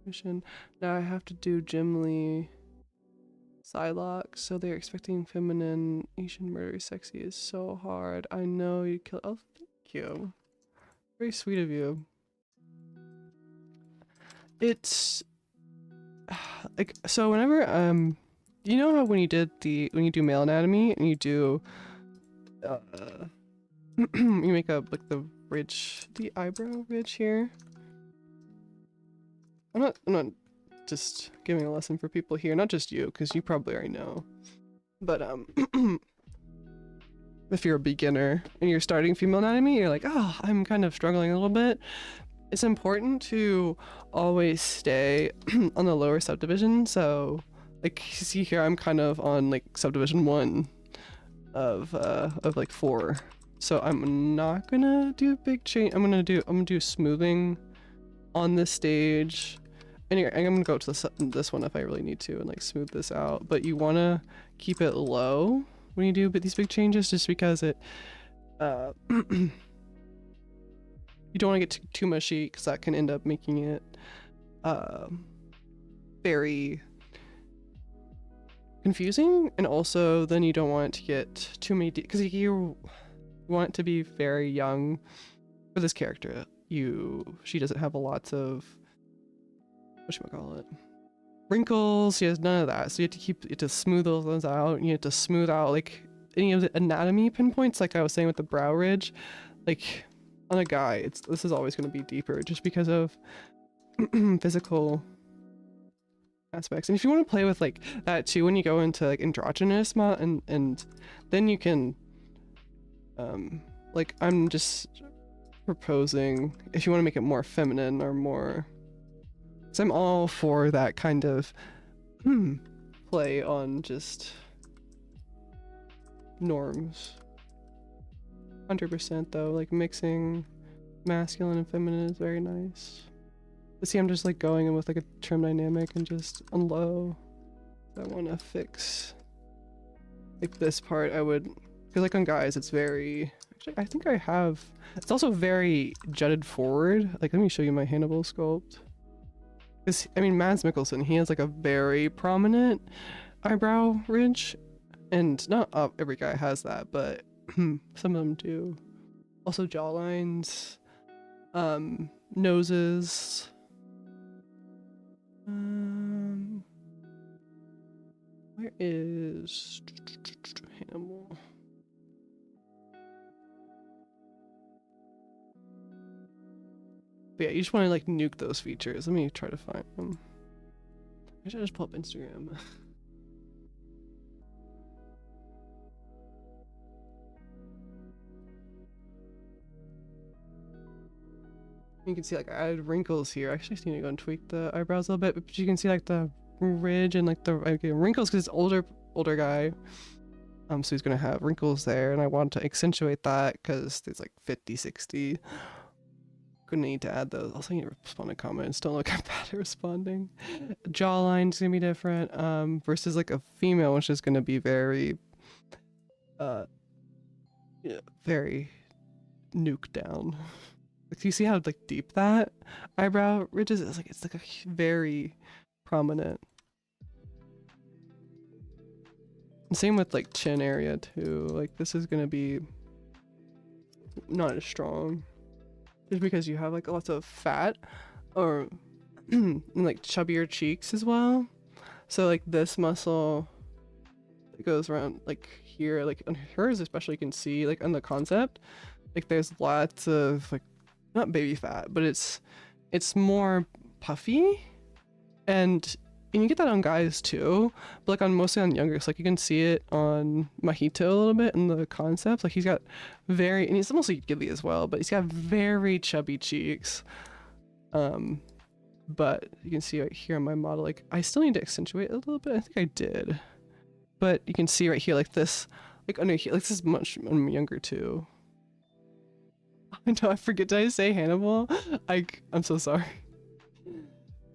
mission. Now I have to do Gimli Psylocke, so they're expecting feminine Asian murder sexy is so hard. I know you kill. Oh, thank you. Very sweet of you. It's like so whenever you know how when you do male anatomy and you do you make up like the ridge, the eyebrow ridge here. I'm not just giving a lesson for people here, not just you, because you probably already know. But if you're a beginner and you're starting female anatomy, you're like, oh, I'm kind of struggling a little bit. It's important to always stay on the lower subdivision. So like see here, I'm kind of on like subdivision 1 of like 4. So I'm not gonna do big change. I'm gonna do smoothing on this stage anyway, I'm gonna go to this one if I really need to and like smooth this out, but you want to keep it low when you do these big changes, just because it you don't want to get too mushy, because that can end up making it very confusing, and also then you don't want it to get too many, because you want it to be very young for this character. She doesn't have a lot of, wrinkles. She has none of that, so you have to smooth those out. You have to smooth out like any of the anatomy pinpoints, like I was saying with the brow ridge. Like on a guy, this is always going to be deeper just because of physical aspects. And if you want to play with like that too, when you go into like androgynous and then you can like, I'm just proposing if you want to make it more feminine or more, because I'm all for that kind of play on just norms. 100% though, like mixing masculine and feminine is very nice. But see, I'm just like going in with like a trim dynamic and just on low. I want to fix like this part. I would, because like on guys it's very, actually I think I have, it's also very jutted forward. Like let me show you my Hannibal sculpt. Because I mean, Mads Mikkelsen, he has like a very prominent eyebrow ridge, and not every guy has that, but some of them do. Also jaw lines, noses. Where is Hannibal? But yeah, you just want to like nuke those features. Let me try to find them. I should just pull up Instagram. You can see like I added wrinkles here. I actually just need to go and tweak the eyebrows a little bit, but you can see like the ridge and like the wrinkles, because it's older guy. So he's gonna have wrinkles there, and I want to accentuate that because there's like 50, 60. Gonna need to add those. Also need to respond to comments. Don't look, I'm bad at responding. Jawline's gonna be different versus like a female, which is gonna be very very nuke down. Like, you see how like deep that eyebrow ridge is? It's like a very prominent. And same with like chin area too. Like this is gonna be not as strong, just because you have like lots of fat or and like chubbier cheeks as well. So like this muscle that goes around like here, like on hers especially, you can see like on the concept, like there's lots of like, not baby fat, but it's more puffy, and you get that on guys too, but like mostly on younger. So like you can see it on Mahito a little bit in the concept. Like he's got very, and he's mostly Ghibli as well, but he's got very chubby cheeks. But you can see right here on my model, like I still need to accentuate a little bit. I think I did, but you can see right here, like this, like under here, like this is much younger too. I know, I forget. Did I say Hannibal? I'm so sorry.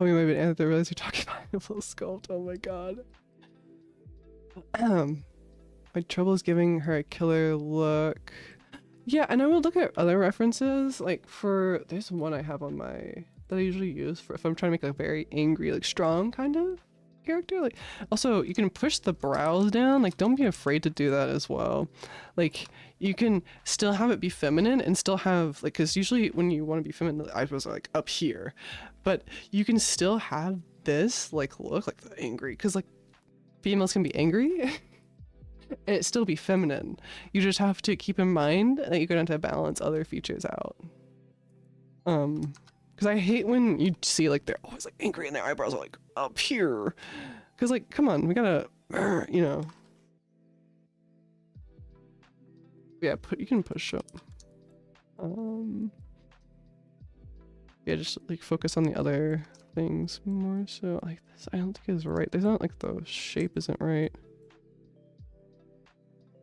Oh, you might have been Anthony. I realized you're talking about Hannibal sculpt. Oh my god. My trouble is giving her a killer look. Yeah, and I will look at other references. Like there's one I have on that I usually use for if I'm trying to make a very angry, like strong kind of character. Like also you can push the brows down. Like don't be afraid to do that as well. Like you can still have it be feminine and still have like, because usually when you want to be feminine, the eyebrows are like up here, but you can still have this like look like the angry, because like females can be angry and it still be feminine. You just have to keep in mind that you're gonna have to balance other features out. Because I hate when you see like they're always like angry and their eyebrows are like up here. Because like, come on, we gotta, you know. Yeah, you can push up. Yeah, just like focus on the other things more. So like this, I don't think is right. There's not like the shape isn't right.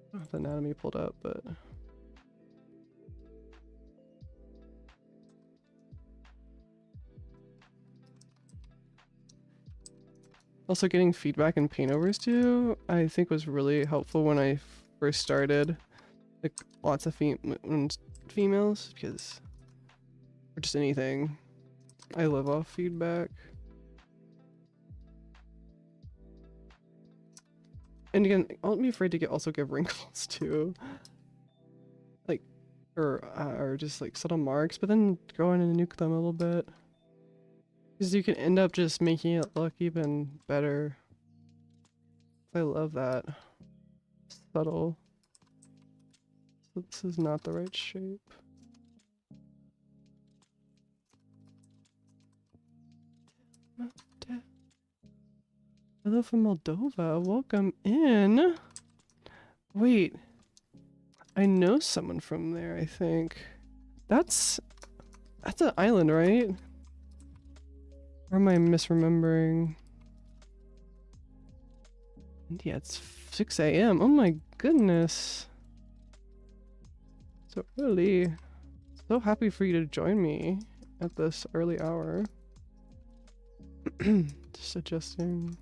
I don't have the anatomy pulled up, but. Also, getting feedback in paintovers too, I think was really helpful when I first started. Like lots of females, because or just anything. I live off feedback. And again, don't be afraid to also give wrinkles too. Like, or just like subtle marks, but then go in and nuke them a little bit. Because you can end up just making it look even better. I love that. Subtle. So this is not the right shape. Hello from Moldova. Welcome in. Wait. I know someone from there, I think. That's an island, right? Or am I misremembering? Yeah, it's 6 a.m. Oh my goodness. So early. So happy for you to join me at this early hour. Just adjusting.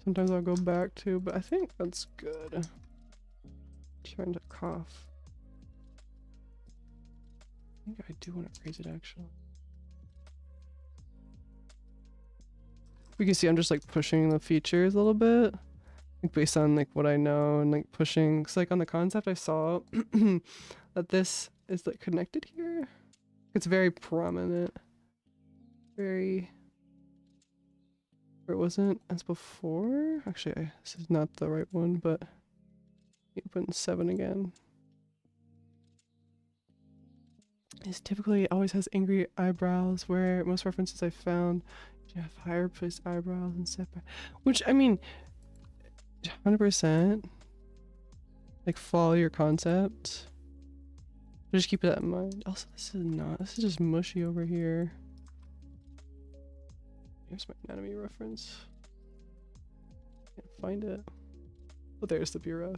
Sometimes I'll go back to, but I think that's good. Trying to cough. I think I do want to raise it actually. We can see I'm just like pushing the features a little bit, like based on like what I know and like pushing. Cause like on the concept I saw that this is like connected here. It's very prominent. Very. Or it wasn't as before. Actually, this is not the right one, but you open 7 again. It typically always has angry eyebrows, where most references I found you have higher placed eyebrows and setback. Which I mean, 100%. Like follow your concept. Just keep that in mind. Also, this is not. This is just mushy over here. Here's my anatomy reference. Can't find it. Oh, there's the bureau.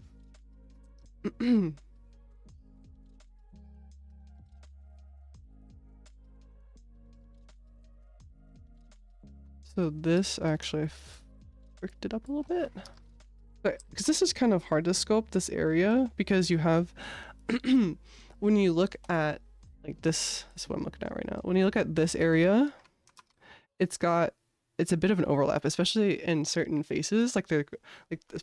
So this actually fricked it up a little bit. Because this is kind of hard to sculpt this area because you have when you look at like this is what I'm looking at right now. When you look at this area, it's a bit of an overlap, especially in certain faces, like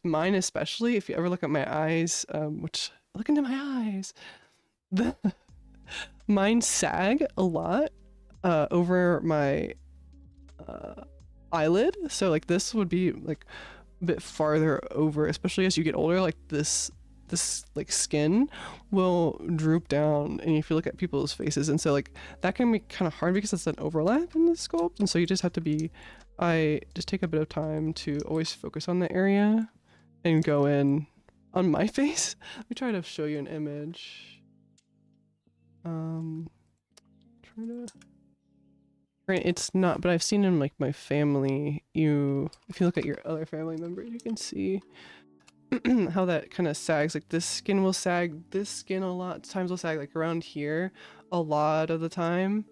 mine especially. If you ever look at my eyes, which look into my eyes, mine sag a lot over my eyelid. So like this would be like a bit farther over, especially as you get older. Like this like skin will droop down, and if you look at people's faces, and so like that can be kind of hard because it's an overlap in the sculpt, and so you just have to be. I just take a bit of time to always focus on the area and go in on my face. Let me try to show you an image. It's not, but I've seen in like my family, if you look at your other family members, you can see how that kind of sags. Like this skin will sag, this skin a lot times will sag, like around here a lot of the time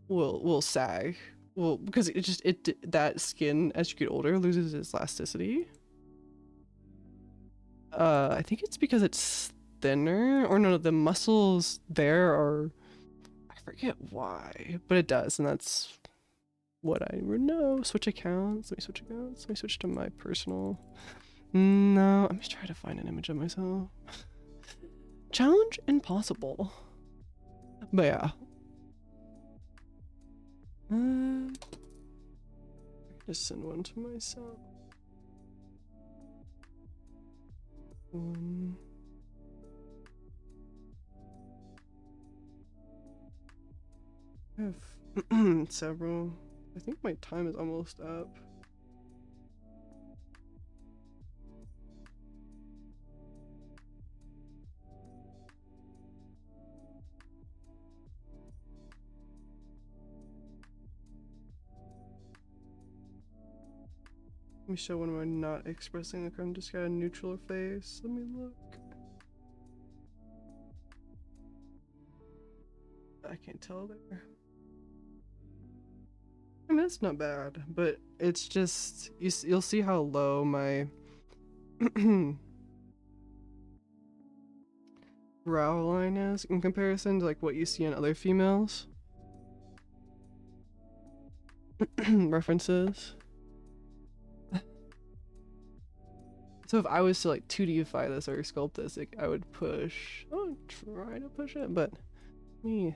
will sag. Well, because that skin as you get older loses its elasticity. I think it's because it's thinner, or no, the muscles there are, I forget why, but it does, and that's what I know. Switch accounts. Let me switch accounts. Let me switch to my personal. No, I'm just trying to find an image of myself. Challenge impossible. But yeah. Just send one to myself. I have several. I think my time is almost up. Let me show when I'm not expressing, like I'm just got a neutral face. Let me look. I can't tell there. I mean, it's not bad, but it's just, you'll see how low my brow line is in comparison to like what you see in other females. References. So if I was to like 2Dify this or sculpt this, like, I would push, I would try to push it, but me.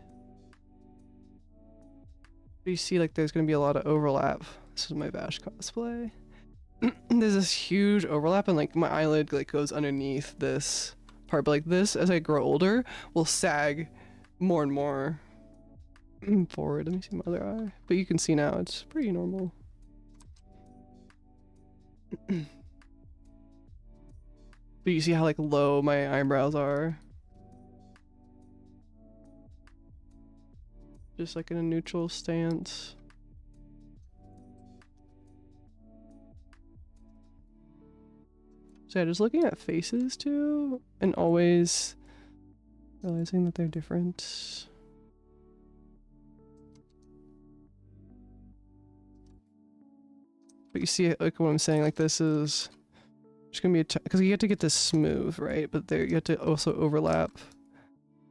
You see like there's gonna be a lot of overlap. This is my Vash cosplay. There's this huge overlap and like my eyelid like goes underneath this part, but like this, as I grow older, will sag more and more forward. Let me see my other eye. But you can see now it's pretty normal. But you see how like low my eyebrows are? Just like in a neutral stance. So yeah, just looking at faces too, and always realizing that they're different. But you see, like what I'm saying, like this is just gonna be a because you have to get this smooth, right? But there you have to also overlap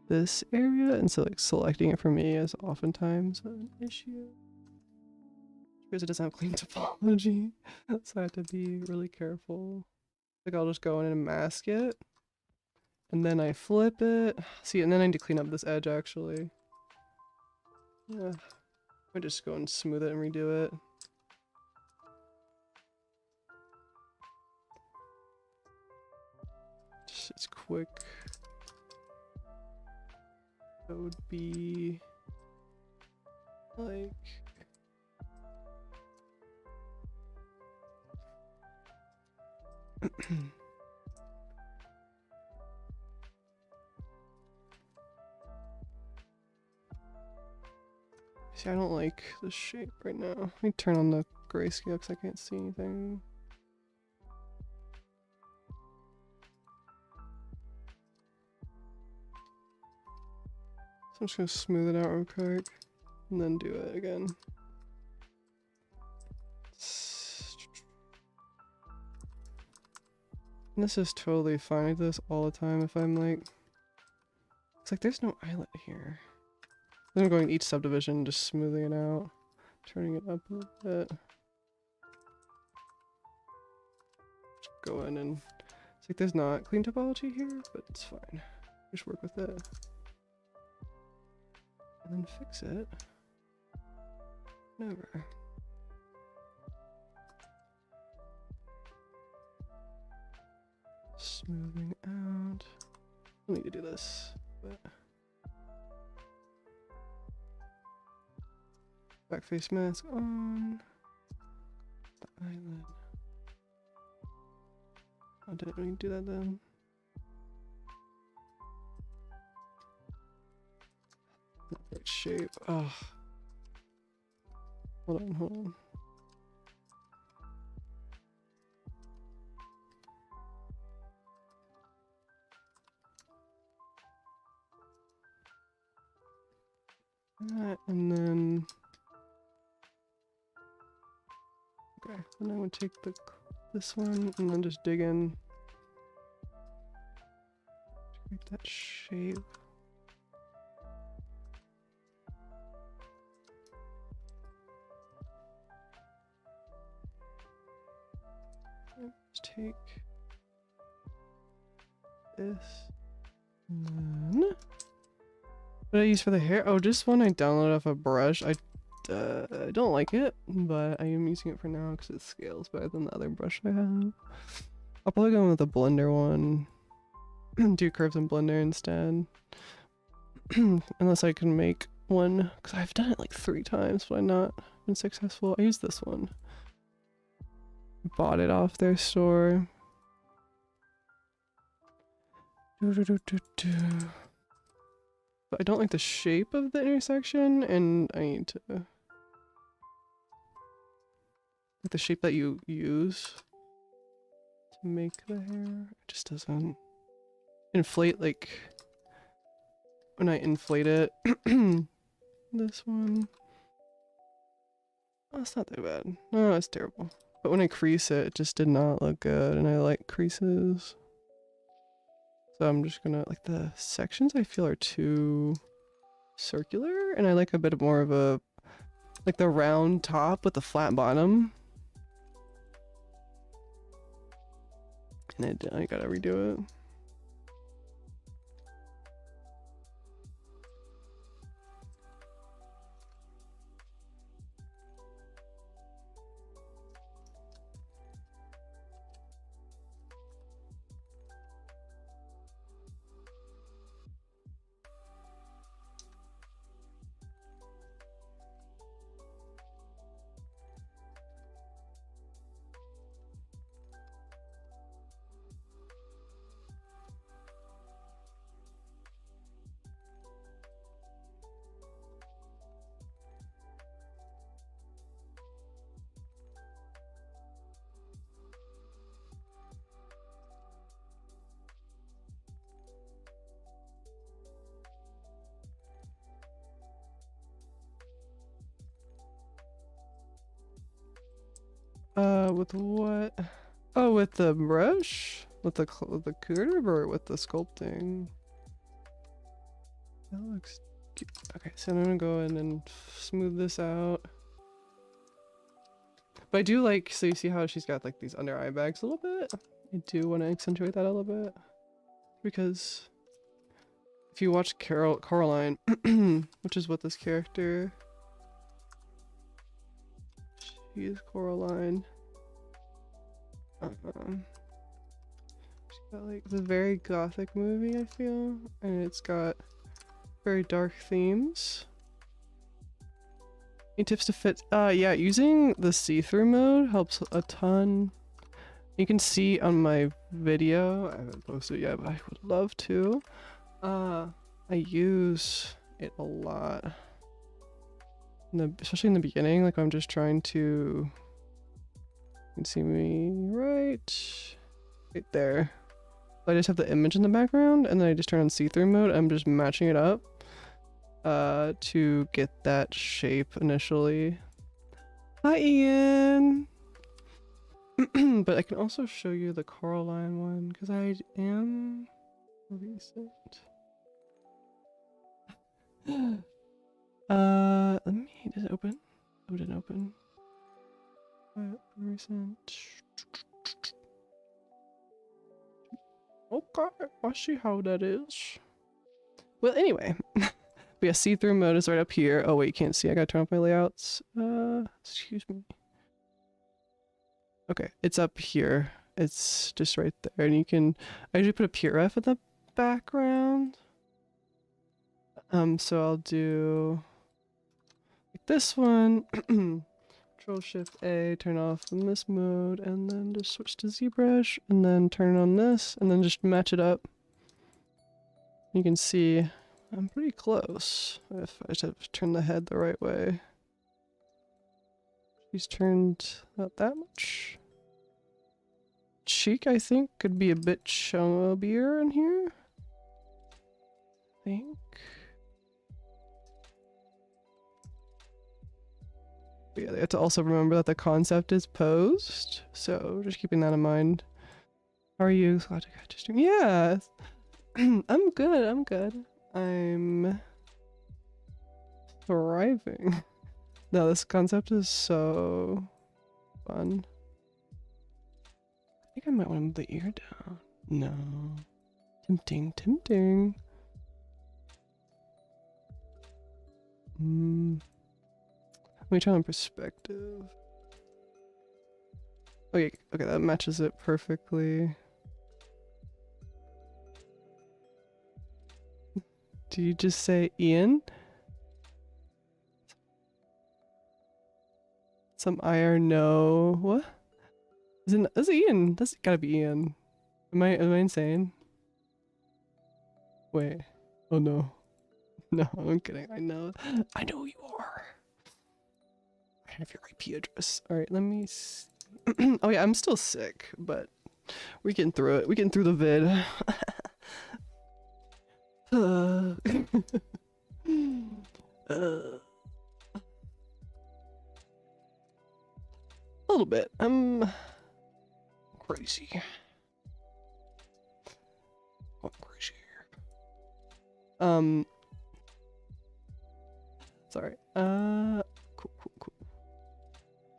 this area, and so like selecting it for me is oftentimes an issue because it doesn't have clean topology. So I have to be really careful. Like I'll just go in and mask it, and then I flip it. See, and then I need to clean up this edge actually. Yeah, I just go and smooth it and redo it. It's quick. That would be like see, I don't like the shape right now. Let me turn on the grayscale because I can't see anything. I'm just gonna smooth it out real quick and then do it again. And this is totally fine. I do this all the time if I'm like, it's like there's no eyelet here. Then I'm going each subdivision, just smoothing it out, turning it up a little bit. Just go in and it's like there's not clean topology here, but it's fine. Just work with it. And then fix it. Never. Smoothing out. I need to do this, but back face mask on. The eyelid. I didn't really do that then. Right shape. Oh. Hold on, hold on. That, and then okay, then I would take this one and then just dig in to create that shape. Let's take this and then what did I use for the hair? Oh, just one I downloaded off a brush. I don't like it, but I am using it for now because it scales better than the other brush I have. I'll probably go with the blender one. Do curves in blender instead. Unless I can make one, because I've done it like 3 times, but I've not been successful. I use this one. Bought it off their store. But I don't like the shape of the intersection, and I need to like the shape that you use to make the hair. It just doesn't inflate like when I inflate it. This one. Oh, it's not that bad. No, it's terrible. But when I crease it, it just did not look good, and I like creases. So I'm just gonna, like, the sections I feel are too circular, and I like a bit more of a, like, the round top with the flat bottom. And I gotta redo it. With what? Oh, with the brush? With the curve or with the sculpting? That looks good. Okay, so I'm gonna go in and smooth this out. But I do like, so you see how she's got like these under eye bags a little bit? I do want to accentuate that a little bit. Because if you watch Coraline, which is what this character, she is Coraline. She's got like the very gothic movie, I feel, and it's got very dark themes. Any tips to fit? Yeah, using the see-through mode helps a ton. You can see on my video, I haven't posted it yet, but I would love to. I use it a lot. Especially in the beginning, like I'm just trying to, you can see me right there. I just have the image in the background and then I just turn on see-through mode. I'm just matching it up to get that shape initially. Hi Ian! But I can also show you the Coraline one because I am recent. Let me, does it open? Oh, it didn't open. Recent. Okay, I see how that is. Well, anyway. But yeah, see-through mode is right up here. Oh wait, you can't see. I gotta turn off my layouts. Excuse me. Okay, it's up here. It's just right there, and you can. I usually put a PRF in the background. So I'll do like this one. Control Shift A, turn off in this mode, and then just switch to ZBrush, and then turn on this, and then just match it up. You can see I'm pretty close. If I just have to turn the head the right way. She's turned not that much. Cheek, I think, could be a bit chubbier in here. I think. But yeah, they have to also remember that the concept is posed, so just keeping that in mind. How are you? Yeah, I'm good. I'm good. I'm thriving. No, this concept is so fun. I think I might want to move the ear down. No, tempting, tempting. Let me try on perspective. Okay, okay, that matches it perfectly. Did you just say Ian? Some IR no. What? Is it Ian? That's gotta be Ian. Am I insane? Wait. Oh no. No, I'm kidding. I know who you are. I have your IP address. Alright, let me see. Oh yeah, I'm still sick, but we're getting through it. We're getting through the vid. little bit. I'm crazy. I'm crazy. Sorry. Cool.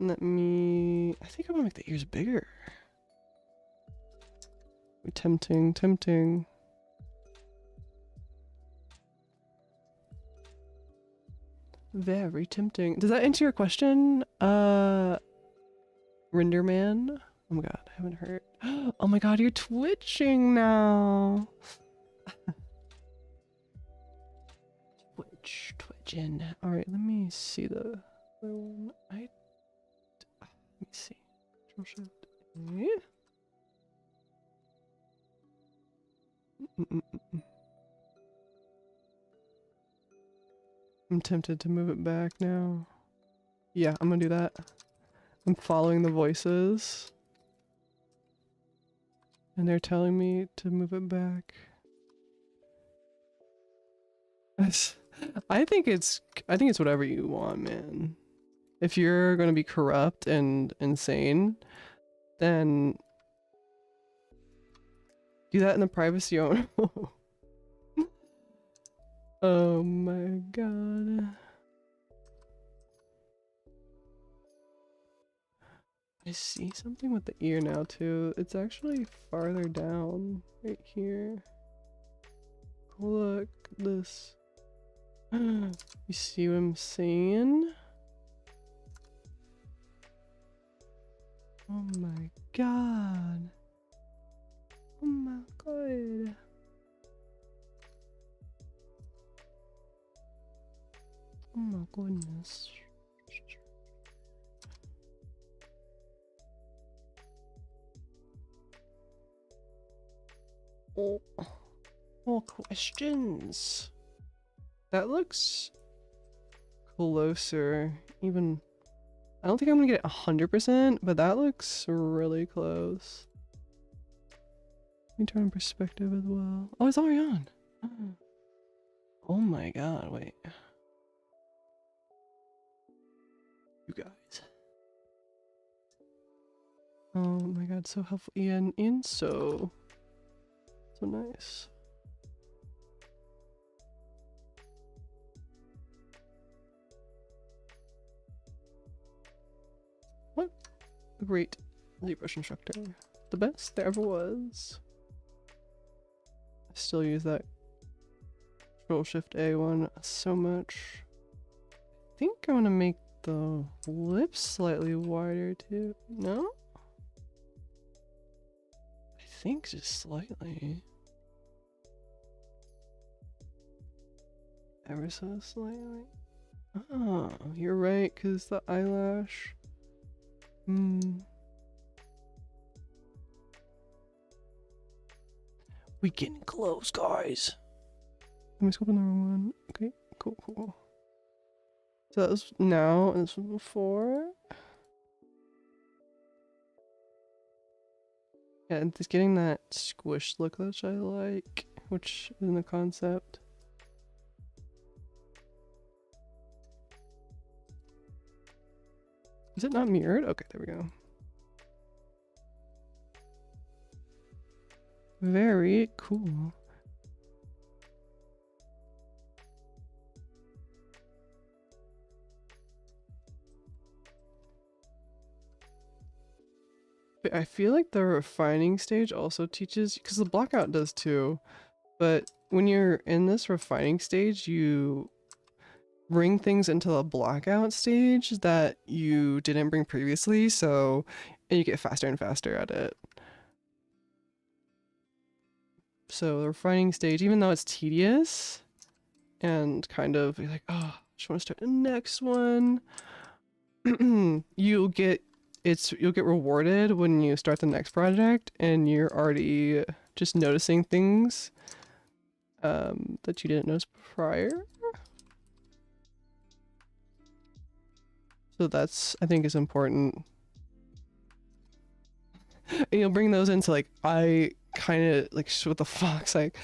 Let me. I think I want to make the ears bigger. Tempting. Very tempting. Does that answer your question? Renderman? Oh my god, I haven't heard. Oh my god, you're twitching now. Twitching. Alright, let me see the other one. Let me see. Control Shift. I'm tempted to move it back now. Yeah, I'm gonna do that. I'm following the voices. And they're telling me to move it back. I think it's whatever you want, man. If you're gonna be corrupt and insane, then do that in the privacy owner. Oh my god. I see something with the ear now too. It's actually farther down right here. Look at this. You see what I'm saying? Oh my god. Oh my god. Oh my goodness. Oh, more questions. That looks closer. Even, I don't think I'm gonna get it 100%, but that looks really close. Let me turn on perspective as well. Oh, it's already on. Oh my god, wait. You guys. Oh my god, so helpful. Ian, so nice. What a great ZBrush instructor. The best there ever was. I still use that Control Shift A one so much. I think I want to make the lips slightly wider too. No? I think just slightly. Ever so slightly. Oh, you're right, because the eyelash. We getting close, guys. Am I sculpting the wrong one? Okay, cool. So that was now, and this was before. Yeah, and it's getting that squish look that I like, which is in the concept. Is it not mirrored? Okay, there we go. Very cool. But I feel like the refining stage also teaches, because the blockout does too, but when you're in this refining stage, you bring things into the blackout stage that you didn't bring previously, so and you get faster and faster at it. So the refining stage, even though it's tedious and kind of you're like, oh, I just want to start the next one, you'll get rewarded when you start the next project and you're already just noticing things that you didn't notice prior. So that's, I think, is important. And you'll bring those into like, I kind of like, what the fuck's like,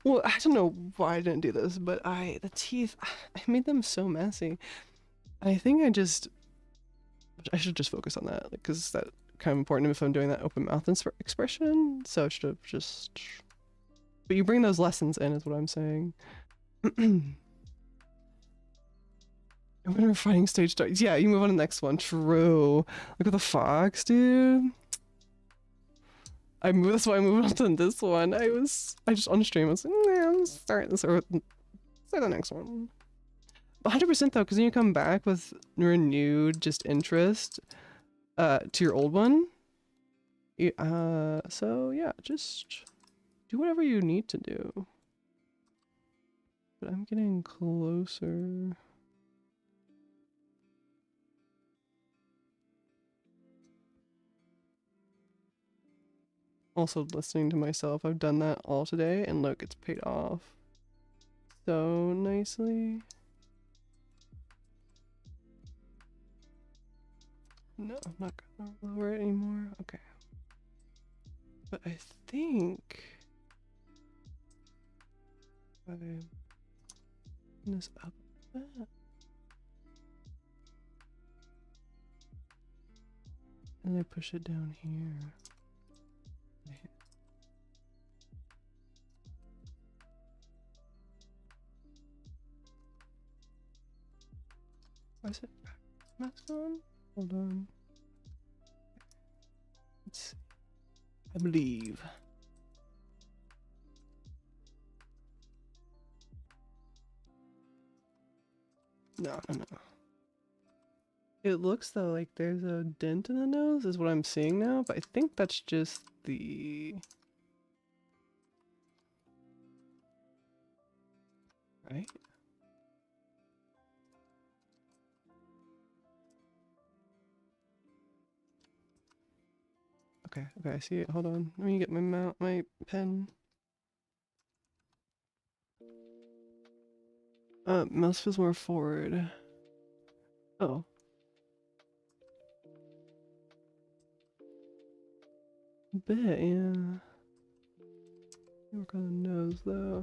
well, I don't know why I didn't do this, but the teeth, I made them so messy. I think I just I should just focus on that, like, because that kind of important if I'm doing that open mouth expression. So I should have just. But you bring those lessons in, is what I'm saying. When a refining stage starts, yeah, you move on to the next one. True. Look at the fox, dude. That's why I moved on to this one. I just on stream, I was like, nah, I'm start this or start the next one. 100% though, because then you come back with renewed just interest to your old one. So yeah, just do whatever you need to do. But I'm getting closer. Also listening to myself, I've done that all today, and look, it's paid off so nicely. No, I'm not gonna lower it anymore. Okay. But I think I turn this up a bit. And I push it down here. Why is it back? Maxon? Hold on. Let's see. I believe. No. It looks though like there's a dent in the nose is what I'm seeing now, but I think that's just the... Right? Okay, I see it. Hold on. Let me get my pen. Mouse feels more forward. Oh. A bit, yeah. Work on the nose though.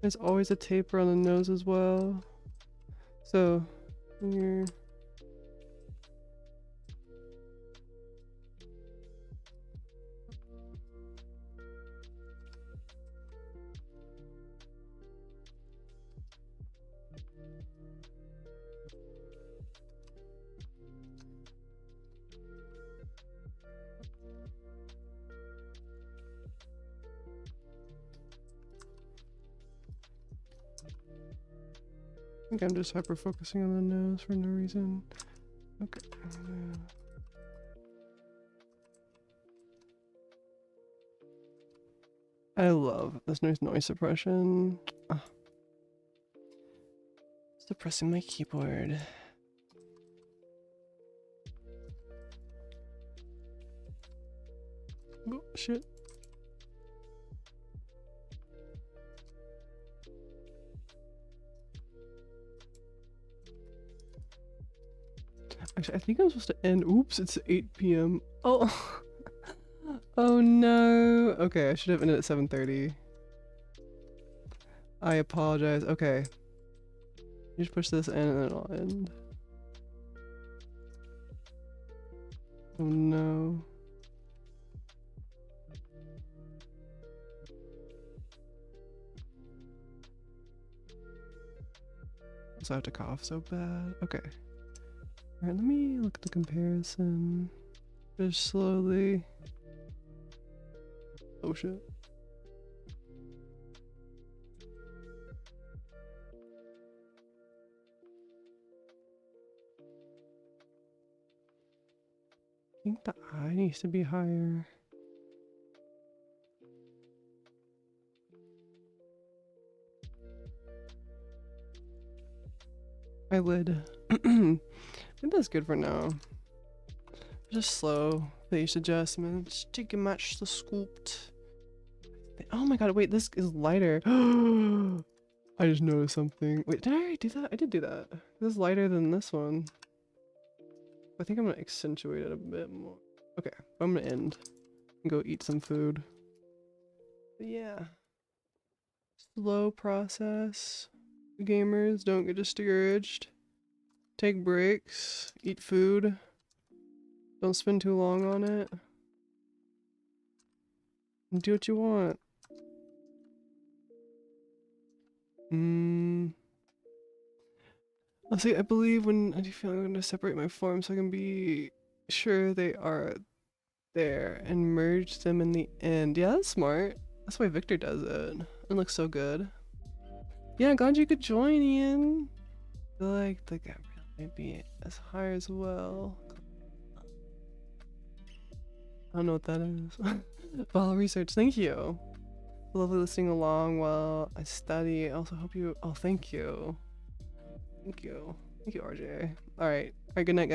There's always a taper on the nose as well. So when you're I think I'm just hyper focusing on the nose for no reason. Okay. I love this noise suppression. Suppressing my keyboard. Oh, shit. Actually, I think I'm supposed to end. Oops, it's 8 p.m. Oh. Oh no. Okay, I should have ended at 7:30. I apologize. Okay. You just push this in and then it'll end. Oh no. So I have to cough so bad. Okay. Alright, let me look at the comparison. Just slowly. Oh shit. I think the eye needs to be higher. Eyelid. I think that's good for now. Just slow face adjustments to match the sculpt. Oh my god, wait, this is lighter. I just noticed something. Wait, did I already do that? I did do that. This is lighter than this one. I think I'm gonna accentuate it a bit more. Okay, I'm gonna end and go eat some food. But yeah. Slow process. Gamers, don't get discouraged. Take breaks, eat food. Don't spend too long on it. And do what you want. I'll see, I believe when I do feel I'm gonna separate my forms so I can be sure they are there and merge them in the end. Yeah, that's smart. That's why Victor does it. It looks so good. Yeah, glad you could join, Ian. I feel like the gap might be as high as well. I don't know what that is. Follow research, thank you. Lovely listening along while I study. I also hope you, oh, thank you. Thank you. Thank you, RJ. Alright, good night, guys.